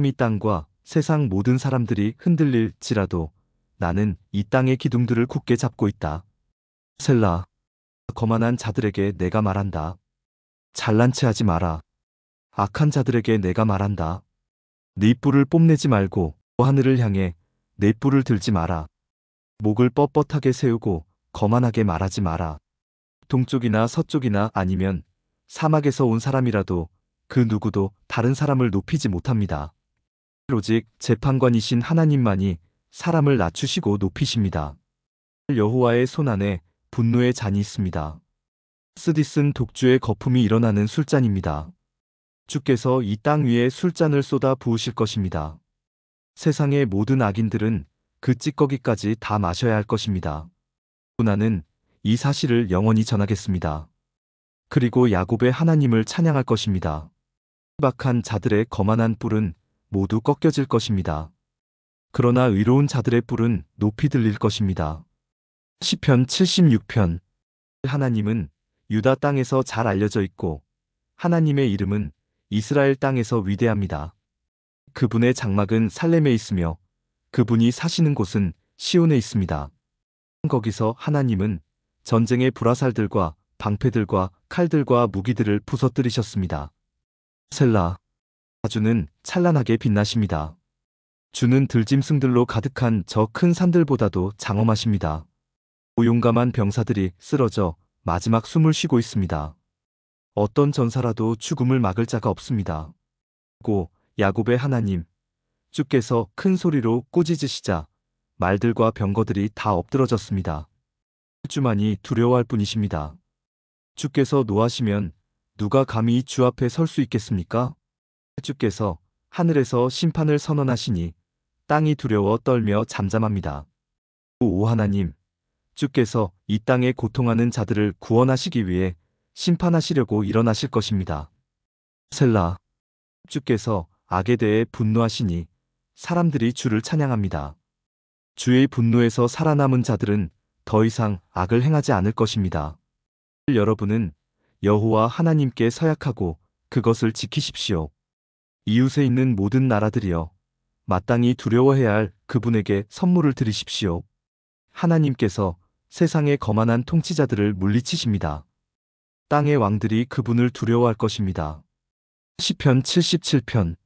Speaker 1: 이 땅과 세상 모든 사람들이 흔들릴지라도 나는 이 땅의 기둥들을 굳게 잡고 있다. 셀라. 거만한 자들에게 내가 말한다. 잘난 체 하지 마라. 악한 자들에게 내가 말한다. 네 뿔을 뽐내지 말고 하늘을 향해 네 뿔을 들지 마라. 목을 뻣뻣하게 세우고 거만하게 말하지 마라. 동쪽이나 서쪽이나 아니면 사막에서 온 사람이라도 그 누구도 다른 사람을 높이지 못합니다. 오직 재판관이신 하나님만이 사람을 낮추시고 높이십니다. 여호와의 손안에 분노의 잔이 있습니다. 쓰디쓴 독주의 거품이 일어나는 술잔입니다. 주께서 이 땅 위에 술잔을 쏟아 부으실 것입니다. 세상의 모든 악인들은 그 찌꺼기까지 다 마셔야 할 것입니다. 나는 이 사실을 영원히 전하겠습니다. 그리고 야곱의 하나님을 찬양할 것입니다. 박한 자들의 거만한 뿔은 모두 꺾여질 것입니다. 그러나 의로운 자들의 뿔은 높이 들릴 것입니다. 시편 76편. 하나님은 유다 땅에서 잘 알려져 있고 하나님의 이름은 이스라엘 땅에서 위대합니다. 그분의 장막은 살렘에 있으며 그분이 사시는 곳은 시온에 있습니다. 거기서 하나님은 전쟁의 불화살들과 방패들과 칼들과 무기들을 부서뜨리셨습니다. 셀라. 주는 찬란하게 빛나십니다. 주는 들짐승들로 가득한 저 큰 산들보다도 장엄하십니다. 용감한 병사들이 쓰러져 마지막 숨을 쉬고 있습니다. 어떤 전사라도 죽음을 막을 자가 없습니다. 고 야곱의 하나님, 주께서 큰 소리로 꾸짖으시자 말들과 병거들이 다 엎드러졌습니다. 주만이 두려워할 뿐이십니다. 주께서 노하시면 누가 감히 주 앞에 설 수 있겠습니까? 주께서 하늘에서 심판을 선언하시니 땅이 두려워 떨며 잠잠합니다. 오 하나님, 주께서 이 땅에 고통하는 자들을 구원하시기 위해 심판하시려고 일어나실 것입니다. 셀라. 주께서 악에 대해 분노하시니 사람들이 주를 찬양합니다. 주의 분노에서 살아남은 자들은 더 이상 악을 행하지 않을 것입니다. 여러분은 여호와 하나님께 서약하고 그것을 지키십시오. 이웃에 있는 모든 나라들이여, 마땅히 두려워해야 할 그분에게 선물을 드리십시오. 하나님께서 세상의 거만한 통치자들을 물리치십니다. 땅의 왕들이 그분을 두려워할 것입니다. 시편 77편.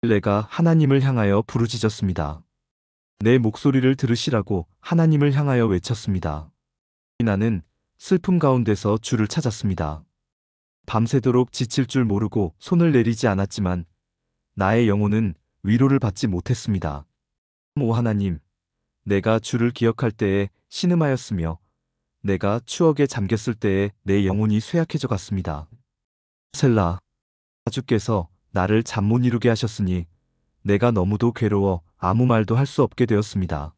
Speaker 1: 내가 하나님을 향하여 부르짖었습니다. 내 목소리를 들으시라고 하나님을 향하여 외쳤습니다. 나는 슬픔 가운데서 주를 찾았습니다. 밤새도록 지칠 줄 모르고 손을 내리지 않았지만 나의 영혼은 위로를 받지 못했습니다. 오 하나님, 내가 주를 기억할 때에 신음하였으며 내가 추억에 잠겼을 때에 내 영혼이 쇠약해져 갔습니다. 셀라. 주께서 나를 잠 못 이루게 하셨으니 내가 너무도 괴로워 아무 말도 할 수 없게 되었습니다.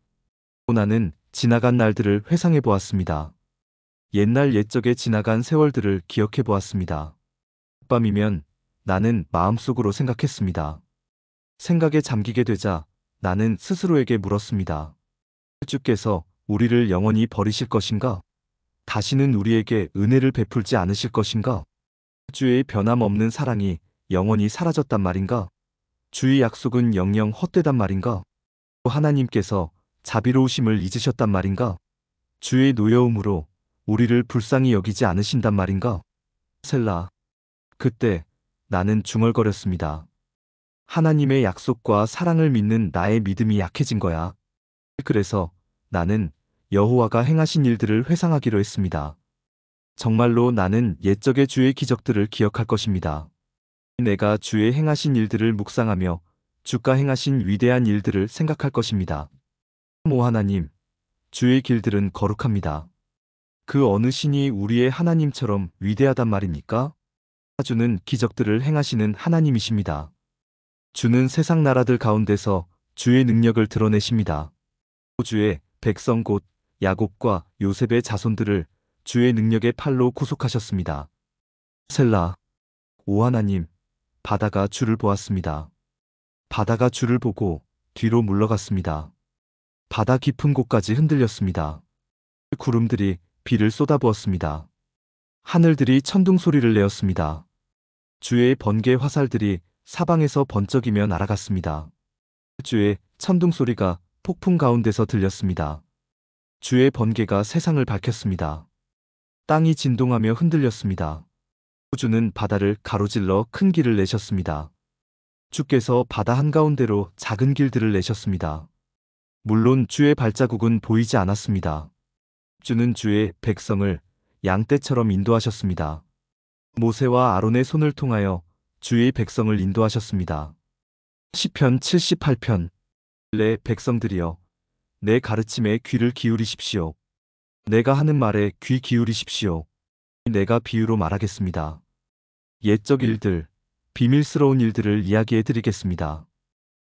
Speaker 1: 또 나는 지나간 날들을 회상해 보았습니다. 옛날 옛적에 지나간 세월들을 기억해 보았습니다. 밤이면 나는 마음속으로 생각했습니다. 생각에 잠기게 되자 나는 스스로에게 물었습니다. 주께서 우리를 영원히 버리실 것인가? 다시는 우리에게 은혜를 베풀지 않으실 것인가? 주의 변함없는 사랑이 영원히 사라졌단 말인가? 주의 약속은 영영 헛되단 말인가? 또 하나님께서 자비로우심을 잊으셨단 말인가? 주의 노여움으로 우리를 불쌍히 여기지 않으신단 말인가? 셀라. 그때 나는 중얼거렸습니다. 하나님의 약속과 사랑을 믿는 나의 믿음이 약해진 거야. 그래서 나는 여호와가 행하신 일들을 회상하기로 했습니다. 정말로 나는 옛적의 주의 기적들을 기억할 것입니다. 내가 주의 행하신 일들을 묵상하며 주가 행하신 위대한 일들을 생각할 것입니다. 오 하나님, 주의 길들은 거룩합니다. 그 어느 신이 우리의 하나님처럼 위대하단 말입니까? 주는 기적들을 행하시는 하나님이십니다. 주는 세상 나라들 가운데서 주의 능력을 드러내십니다. 주의 백성 곧 야곱과 요셉의 자손들을 주의 능력의 팔로 구속하셨습니다. 셀라. 오 하나님, 바다가 주를 보았습니다. 바다가 주를 보고 뒤로 물러갔습니다. 바다 깊은 곳까지 흔들렸습니다. 구름들이 비를 쏟아부었습니다. 하늘들이 천둥 소리를 내었습니다. 주의 번개 화살들이 사방에서 번쩍이며 날아갔습니다. 주의 천둥 소리가 폭풍 가운데서 들렸습니다. 주의 번개가 세상을 밝혔습니다. 땅이 진동하며 흔들렸습니다. 주는 바다를 가로질러 큰 길을 내셨습니다. 주께서 바다 한가운데로 작은 길들을 내셨습니다. 물론 주의 발자국은 보이지 않았습니다. 주는 주의 백성을 양떼처럼 인도하셨습니다. 모세와 아론의 손을 통하여 주의 백성을 인도하셨습니다. 시편 78편. 내 백성들이여, 내 가르침에 귀를 기울이십시오. 내가 하는 말에 귀 기울이십시오. 내가 비유로 말하겠습니다. 옛적 일들, 비밀스러운 일들을 이야기해 드리겠습니다.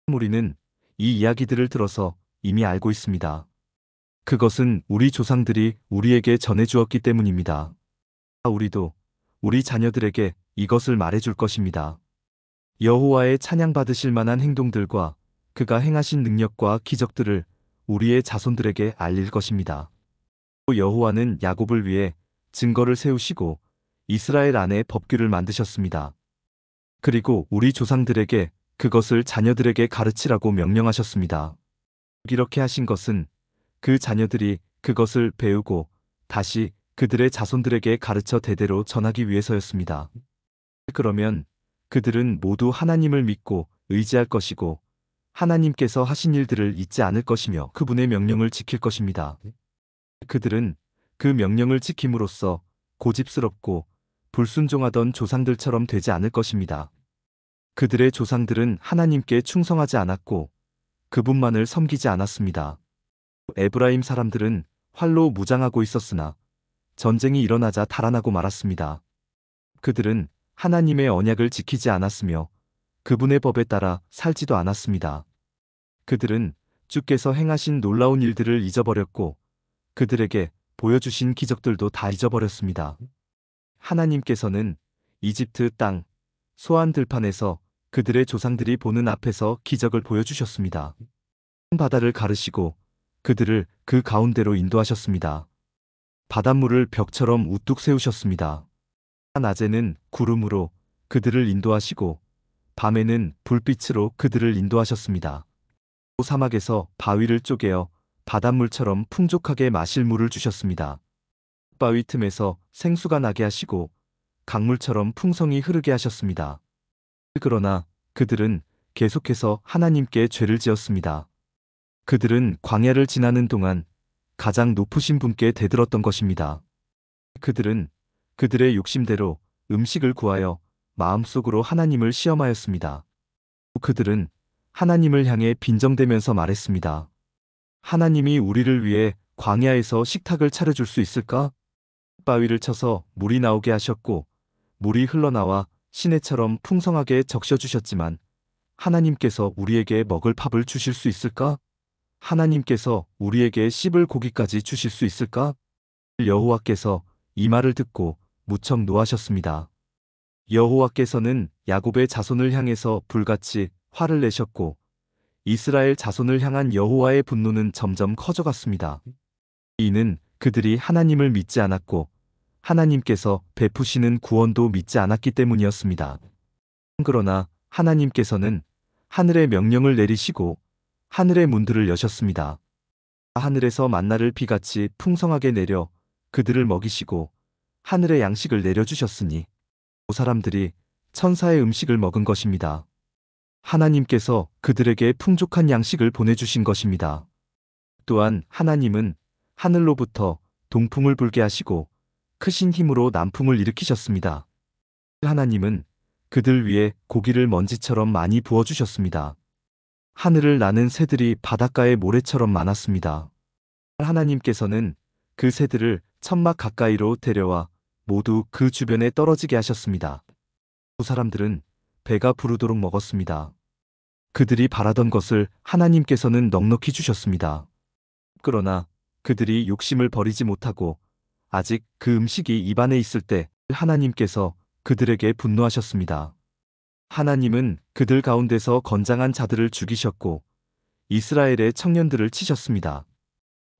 Speaker 1: 우리는 이 이야기들을 들어서 이미 알고 있습니다. 그것은 우리 조상들이 우리에게 전해주었기 때문입니다. 우리도 우리 자녀들에게 이것을 말해줄 것입니다. 여호와의 찬양받으실 만한 행동들과 그가 행하신 능력과 기적들을 우리의 자손들에게 알릴 것입니다. 또 여호와는 야곱을 위해 증거를 세우시고 이스라엘 안에 법규를 만드셨습니다. 그리고 우리 조상들에게 그것을 자녀들에게 가르치라고 명령하셨습니다. 이렇게 하신 것은 그 자녀들이 그것을 배우고 다시 그들의 자손들에게 가르쳐 대대로 전하기 위해서였습니다. 그러면 그들은 모두 하나님을 믿고 의지할 것이고 하나님께서 하신 일들을 잊지 않을 것이며 그분의 명령을 지킬 것입니다. 그들은 그 명령을 지킴으로써 고집스럽고 불순종하던 조상들처럼 되지 않을 것입니다. 그들의 조상들은 하나님께 충성하지 않았고 그분만을 섬기지 않았습니다. 에브라임 사람들은 활로 무장하고 있었으나 전쟁이 일어나자 달아나고 말았습니다. 그들은 하나님의 언약을 지키지 않았으며 그분의 법에 따라 살지도 않았습니다. 그들은 주께서 행하신 놀라운 일들을 잊어버렸고 그들에게 보여주신 기적들도 다 잊어버렸습니다. 하나님께서는 이집트 땅 소안 들판에서 그들의 조상들이 보는 앞에서 기적을 보여주셨습니다. 바다를 가르시고 그들을 그 가운데로 인도하셨습니다. 바닷물을 벽처럼 우뚝 세우셨습니다. 낮에는 구름으로 그들을 인도하시고 밤에는 불빛으로 그들을 인도하셨습니다. 사막에서 바위를 쪼개어 바닷물처럼 풍족하게 마실 물을 주셨습니다. 바위 틈에서 생수가 나게 하시고 강물처럼 풍성히 흐르게 하셨습니다. 그러나 그들은 계속해서 하나님께 죄를 지었습니다. 그들은 광야를 지나는 동안 가장 높으신 분께 대들었던 것입니다. 그들은 그들의 욕심대로 음식을 구하여 마음속으로 하나님을 시험하였습니다. 그들은 하나님을 향해 빈정대면서 말했습니다. 하나님이 우리를 위해 광야에서 식탁을 차려줄 수 있을까? 바위를 쳐서 물이 나오게 하셨고 물이 흘러나와 시내처럼 풍성하게 적셔주셨지만 하나님께서 우리에게 먹을 밥을 주실 수 있을까? 하나님께서 우리에게 씹을 고기까지 주실 수 있을까? 여호와께서 이 말을 듣고 무척 노하셨습니다. 여호와께서는 야곱의 자손을 향해서 불같이 화를 내셨고 이스라엘 자손을 향한 여호와의 분노는 점점 커져갔습니다. 이는 그들이 하나님을 믿지 않았고 하나님께서 베푸시는 구원도 믿지 않았기 때문이었습니다. 그러나 하나님께서는 하늘의 명령을 내리시고 하늘의 문들을 여셨습니다. 하늘에서 만나를 비같이 풍성하게 내려 그들을 먹이시고 하늘의 양식을 내려주셨으니 사람들이 천사의 음식을 먹은 것입니다. 하나님께서 그들에게 풍족한 양식을 보내주신 것입니다. 또한 하나님은 하늘로부터 동풍을 불게 하시고 크신 힘으로 남풍을 일으키셨습니다. 하나님은 그들 위에 고기를 먼지처럼 많이 부어주셨습니다. 하늘을 나는 새들이 바닷가의 모래처럼 많았습니다. 하나님께서는 그 새들을 천막 가까이로 데려와 모두 그 주변에 떨어지게 하셨습니다. 두 사람들은 배가 부르도록 먹었습니다. 그들이 바라던 것을 하나님께서는 넉넉히 주셨습니다. 그러나 그들이 욕심을 버리지 못하고 아직 그 음식이 입안에 있을 때 하나님께서 그들에게 분노하셨습니다. 하나님은 그들 가운데서 건장한 자들을 죽이셨고 이스라엘의 청년들을 치셨습니다.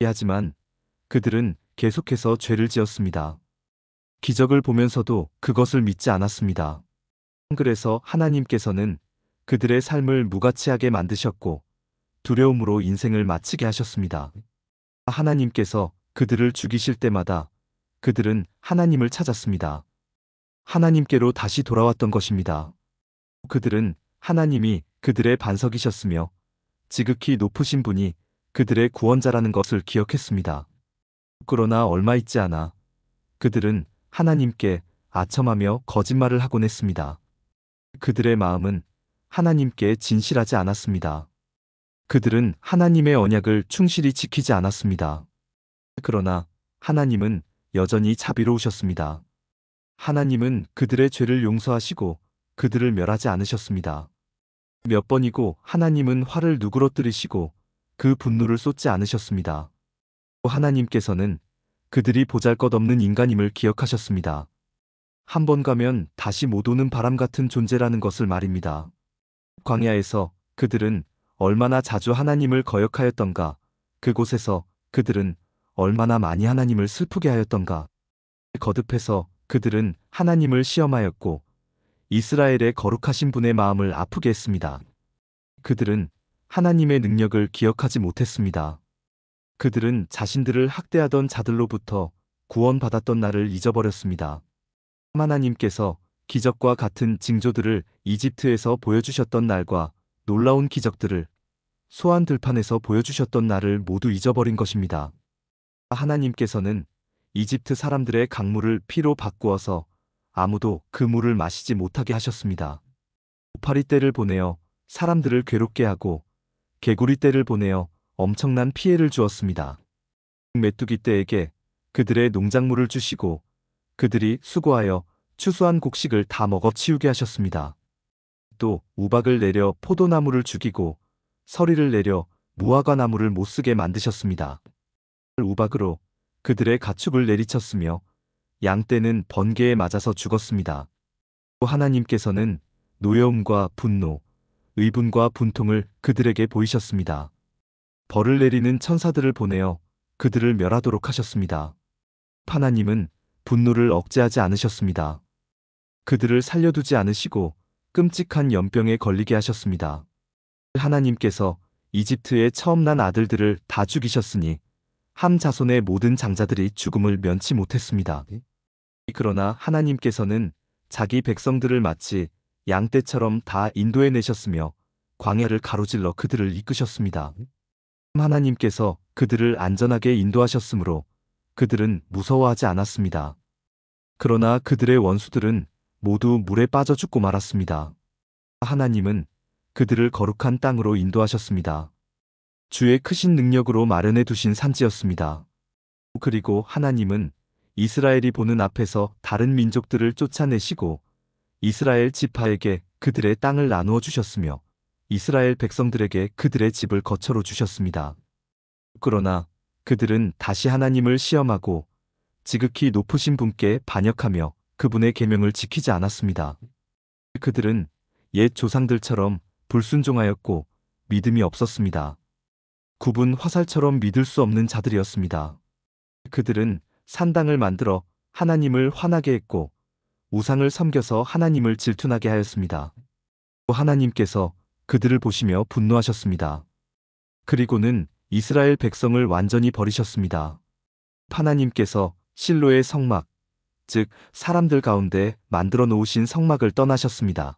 Speaker 1: 하지만 그들은 계속해서 죄를 지었습니다. 기적을 보면서도 그것을 믿지 않았습니다. 그래서 하나님께서는 그들의 삶을 무가치하게 만드셨고 두려움으로 인생을 마치게 하셨습니다. 하나님께서 그들을 죽이실 때마다 그들은 하나님을 찾았습니다. 하나님께로 다시 돌아왔던 것입니다. 그들은 하나님이 그들의 반석이셨으며 지극히 높으신 분이 그들의 구원자라는 것을 기억했습니다. 그러나 얼마 있지 않아 그들은 하나님께 아첨하며 거짓말을 하곤 했습니다. 그들의 마음은 하나님께 진실하지 않았습니다. 그들은 하나님의 언약을 충실히 지키지 않았습니다. 그러나 하나님은 여전히 자비로우셨습니다. 하나님은 그들의 죄를 용서하시고 그들을 멸하지 않으셨습니다. 몇 번이고 하나님은 화를 누그러뜨리시고 그 분노를 쏟지 않으셨습니다. 하나님께서는 그들이 보잘것없는 인간임을 기억하셨습니다. 한 번 가면 다시 못 오는 바람 같은 존재라는 것을 말입니다. 광야에서 그들은 얼마나 자주 하나님을 거역하였던가, 그곳에서 그들은 얼마나 많이 하나님을 슬프게 하였던가. 거듭해서 그들은 하나님을 시험하였고 이스라엘의 거룩하신 분의 마음을 아프게 했습니다. 그들은 하나님의 능력을 기억하지 못했습니다. 그들은 자신들을 학대하던 자들로부터 구원받았던 날을 잊어버렸습니다. 하나님께서 기적과 같은 징조들을 이집트에서 보여주셨던 날과 놀라운 기적들을 소안 들판에서 보여주셨던 날을 모두 잊어버린 것입니다. 하나님께서는 이집트 사람들의 강물을 피로 바꾸어서 아무도 그 물을 마시지 못하게 하셨습니다. 오파리 떼를 보내어 사람들을 괴롭게 하고 개구리 떼를 보내어 엄청난 피해를 주었습니다. 메뚜기 떼에게 그들의 농작물을 주시고 그들이 수고하여 추수한 곡식을 다 먹어 치우게 하셨습니다. 또 우박을 내려 포도나무를 죽이고 서리를 내려 무화과 나무를 못쓰게 만드셨습니다. 우박으로 그들의 가축을 내리쳤으며 양떼는 번개에 맞아서 죽었습니다. 또 하나님께서는 노여움과 분노, 의분과 분통을 그들에게 보이셨습니다. 벌을 내리는 천사들을 보내어 그들을 멸하도록 하셨습니다. 하나님은 분노를 억제하지 않으셨습니다. 그들을 살려두지 않으시고 끔찍한 연병에 걸리게 하셨습니다. 하나님께서 이집트의 처음 난 아들들을 다 죽이셨으니 함 자손의 모든 장자들이 죽음을 면치 못했습니다. 그러나 하나님께서는 자기 백성들을 마치 양떼처럼 다 인도해 내셨으며 광야를 가로질러 그들을 이끄셨습니다. 하나님께서 그들을 안전하게 인도하셨으므로 그들은 무서워하지 않았습니다. 그러나 그들의 원수들은 모두 물에 빠져 죽고 말았습니다. 하나님은 그들을 거룩한 땅으로 인도하셨습니다. 주의 크신 능력으로 마련해 두신 산지였습니다. 그리고 하나님은 이스라엘이 보는 앞에서 다른 민족들을 쫓아내시고 이스라엘 지파에게 그들의 땅을 나누어 주셨으며 이스라엘 백성들에게 그들의 집을 거처로 주셨습니다. 그러나 그들은 다시 하나님을 시험하고 지극히 높으신 분께 반역하며 그분의 계명을 지키지 않았습니다. 그들은 옛 조상들처럼 불순종하였고 믿음이 없었습니다. 굽은 화살처럼 믿을 수 없는 자들이었습니다. 그들은 산당을 만들어 하나님을 화나게 했고 우상을 섬겨서 하나님을 질투나게 하였습니다. 하나님께서 그들을 보시며 분노하셨습니다. 그리고는 이스라엘 백성을 완전히 버리셨습니다. 하나님께서 실로의 성막, 즉 사람들 가운데 만들어 놓으신 성막을 떠나셨습니다.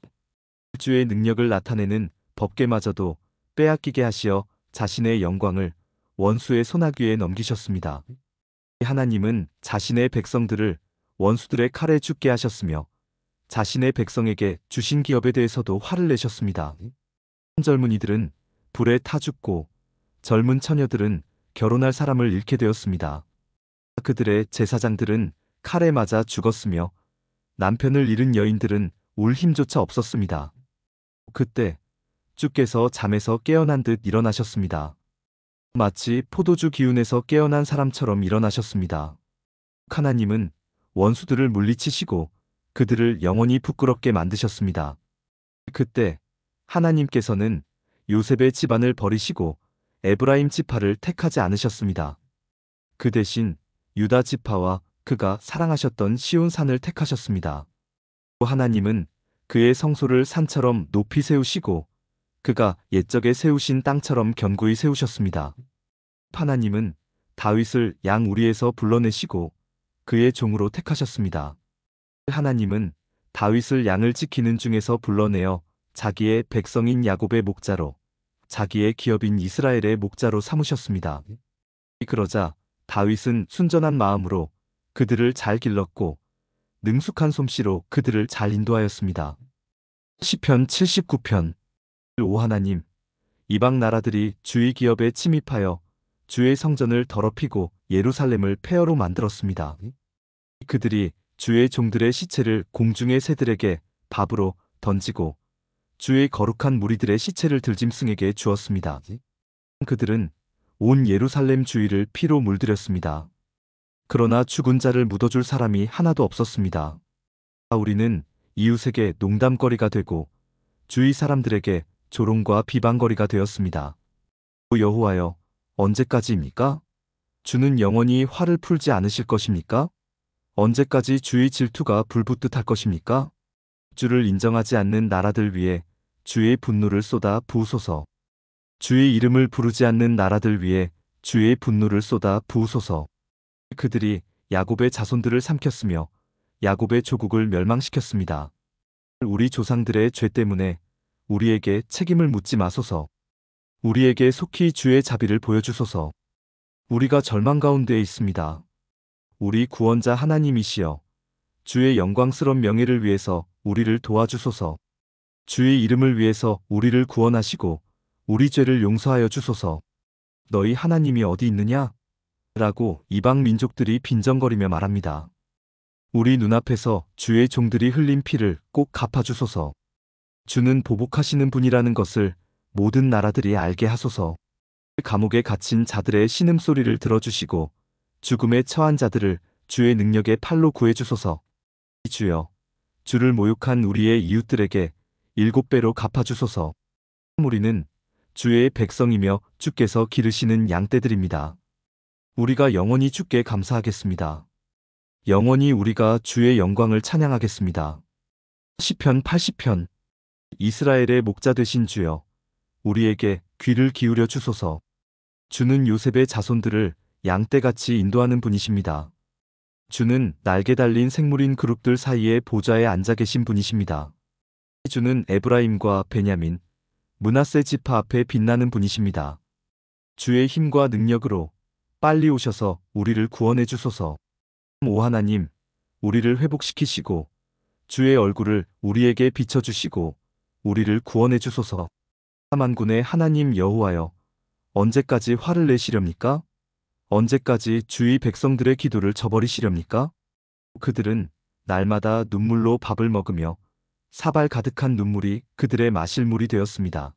Speaker 1: 주의 능력을 나타내는 법궤마저도 빼앗기게 하시어 자신의 영광을 원수의 손아귀에 넘기셨습니다. 하나님은 자신의 백성들을 원수들의 칼에 죽게 하셨으며 자신의 백성에게 주신 기업에 대해서도 화를 내셨습니다. 젊은이들은 불에 타 죽고 젊은 처녀들은 결혼할 사람을 잃게 되었습니다. 그들의 제사장들은 칼에 맞아 죽었으며 남편을 잃은 여인들은 울 힘조차 없었습니다. 그때 주께서 잠에서 깨어난 듯 일어나셨습니다. 마치 포도주 기운에서 깨어난 사람처럼 일어나셨습니다. 하나님은 원수들을 물리치시고 그들을 영원히 부끄럽게 만드셨습니다. 그때 하나님께서는 요셉의 집안을 버리시고 에브라임 지파를 택하지 않으셨습니다. 그 대신 유다 지파와 그가 사랑하셨던 시온 산을 택하셨습니다. 하나님은 그의 성소를 산처럼 높이 세우시고 그가 옛적에 세우신 땅처럼 견고히 세우셨습니다. 하나님은 다윗을 양 우리에서 불러내시고 그의 종으로 택하셨습니다. 하나님은 다윗을 양을 지키는 중에서 불러내어 자기의 백성인 야곱의 목자로 자기의 기업인 이스라엘의 목자로 삼으셨습니다. 그러자 다윗은 순전한 마음으로 그들을 잘 길렀고 능숙한 솜씨로 그들을 잘 인도하였습니다. 시편 79편. 오 하나님, 이방 나라들이 주의 기업에 침입하여 주의 성전을 더럽히고 예루살렘을 폐허로 만들었습니다. 그들이 주의 종들의 시체를 공중의 새들에게 밥으로 던지고 주의 거룩한 무리들의 시체를 들짐승에게 주었습니다. 그들은 온 예루살렘 주위를 피로 물들였습니다. 그러나 죽은 자를 묻어줄 사람이 하나도 없었습니다. 우리는 이웃에게 농담거리가 되고 주위 사람들에게 조롱과 비방거리가 되었습니다. 여호와여, 언제까지입니까? 주는 영원히 화를 풀지 않으실 것입니까? 언제까지 주의 질투가 불붙듯 할 것입니까? 주를 인정하지 않는 나라들 위에 주의 분노를 쏟아 부으소서. 주의 이름을 부르지 않는 나라들 위에 주의 분노를 쏟아 부으소서. 그들이 야곱의 자손들을 삼켰으며 야곱의 조국을 멸망시켰습니다. 우리 조상들의 죄 때문에 우리에게 책임을 묻지 마소서. 우리에게 속히 주의 자비를 보여주소서. 우리가 절망 가운데에 있습니다. 우리 구원자 하나님이시여, 주의 영광스러운 명예를 위해서 우리를 도와주소서. 주의 이름을 위해서 우리를 구원하시고 우리 죄를 용서하여 주소서. 너희 하나님이 어디 있느냐? 라고 이방 민족들이 빈정거리며 말합니다. 우리 눈앞에서 주의 종들이 흘린 피를 꼭 갚아주소서. 주는 보복하시는 분이라는 것을 모든 나라들이 알게 하소서. 감옥에 갇힌 자들의 신음소리를 들어주시고 죽음에 처한 자들을 주의 능력의 팔로 구해주소서. 주여, 주를 모욕한 우리의 이웃들에게 7배로 갚아주소서. 우리는 주의 백성이며 주께서 기르시는 양떼들입니다. 우리가 영원히 주께 감사하겠습니다. 영원히 우리가 주의 영광을 찬양하겠습니다. 시편 80편. 이스라엘의 목자 되신 주여, 우리에게 귀를 기울여 주소서. 주는 요셉의 자손들을 양떼같이 인도하는 분이십니다. 주는 날개 달린 생물인 그룹들 사이에 보좌에 앉아 계신 분이십니다. 주는 에브라임과 베냐민, 므낫세 지파 앞에 빛나는 분이십니다. 주의 힘과 능력으로 빨리 오셔서 우리를 구원해 주소서. 오 하나님, 우리를 회복시키시고 주의 얼굴을 우리에게 비춰주시고 우리를 구원해 주소서. 만군의 하나님 여호와여, 언제까지 화를 내시렵니까? 언제까지 주의 백성들의 기도를 저버리시렵니까? 그들은 날마다 눈물로 밥을 먹으며 사발 가득한 눈물이 그들의 마실 물이 되었습니다.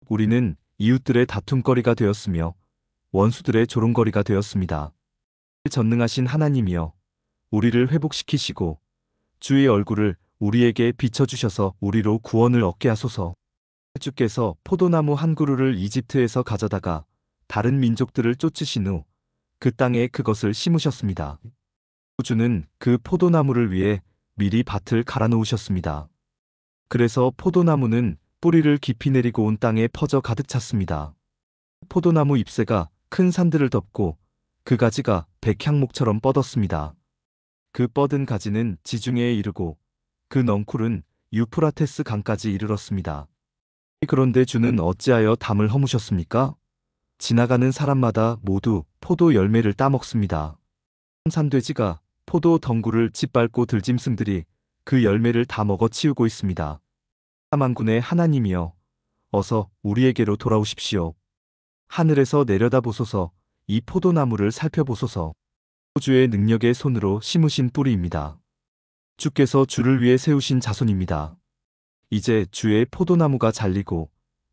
Speaker 1: 우리는 이웃들의 다툼거리가 되었으며 원수들의 조롱거리가 되었습니다. 전능하신 하나님이여, 우리를 회복시키시고 주의 얼굴을 우리에게 비춰주셔서 우리로 구원을 얻게 하소서. 주께서 포도나무 한 그루를 이집트에서 가져다가 다른 민족들을 쫓으신 후 그 땅에 그것을 심으셨습니다. 주는 그 포도나무를 위해 미리 밭을 갈아 놓으셨습니다. 그래서 포도나무는 뿌리를 깊이 내리고 온 땅에 퍼져 가득 찼습니다. 포도나무 잎새가 큰 산들을 덮고 그 가지가 백향목처럼 뻗었습니다. 그 뻗은 가지는 지중해에 이르고 그 넝쿨은 유프라테스 강까지 이르렀습니다. 그런데 주는 어찌하여 담을 허무셨습니까? 지나가는 사람마다 모두 포도 열매를 따먹습니다. 산돼지가 포도 덩굴을 짓밟고 들짐승들이 그 열매를 다 먹어 치우고 있습니다. 만군의 하나님이여, 어서 우리에게로 돌아오십시오. 하늘에서 내려다보소서. 이 포도나무를 살펴보소서. 주의 능력의 손으로 심으신 뿌리입니다. 주께서 주를 위해 세우신 자손입니다. 이제 주의 포도나무가 잘리고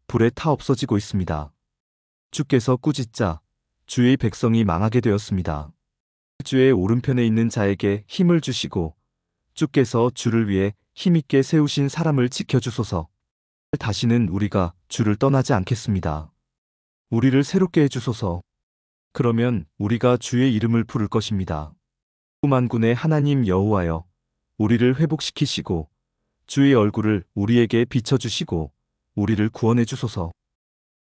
Speaker 1: 불에 타 없어지고 있습니다. 주께서 꾸짖자 주의 백성이 망하게 되었습니다. 주의 오른편에 있는 자에게 힘을 주시고 주께서 주를 위해 힘있게 세우신 사람을 지켜주소서. 다시는 우리가 주를 떠나지 않겠습니다. 우리를 새롭게 해주소서. 그러면 우리가 주의 이름을 부를 것입니다. 만군의 하나님 여호와여, 우리를 회복시키시고 주의 얼굴을 우리에게 비춰주시고 우리를 구원해 주소서.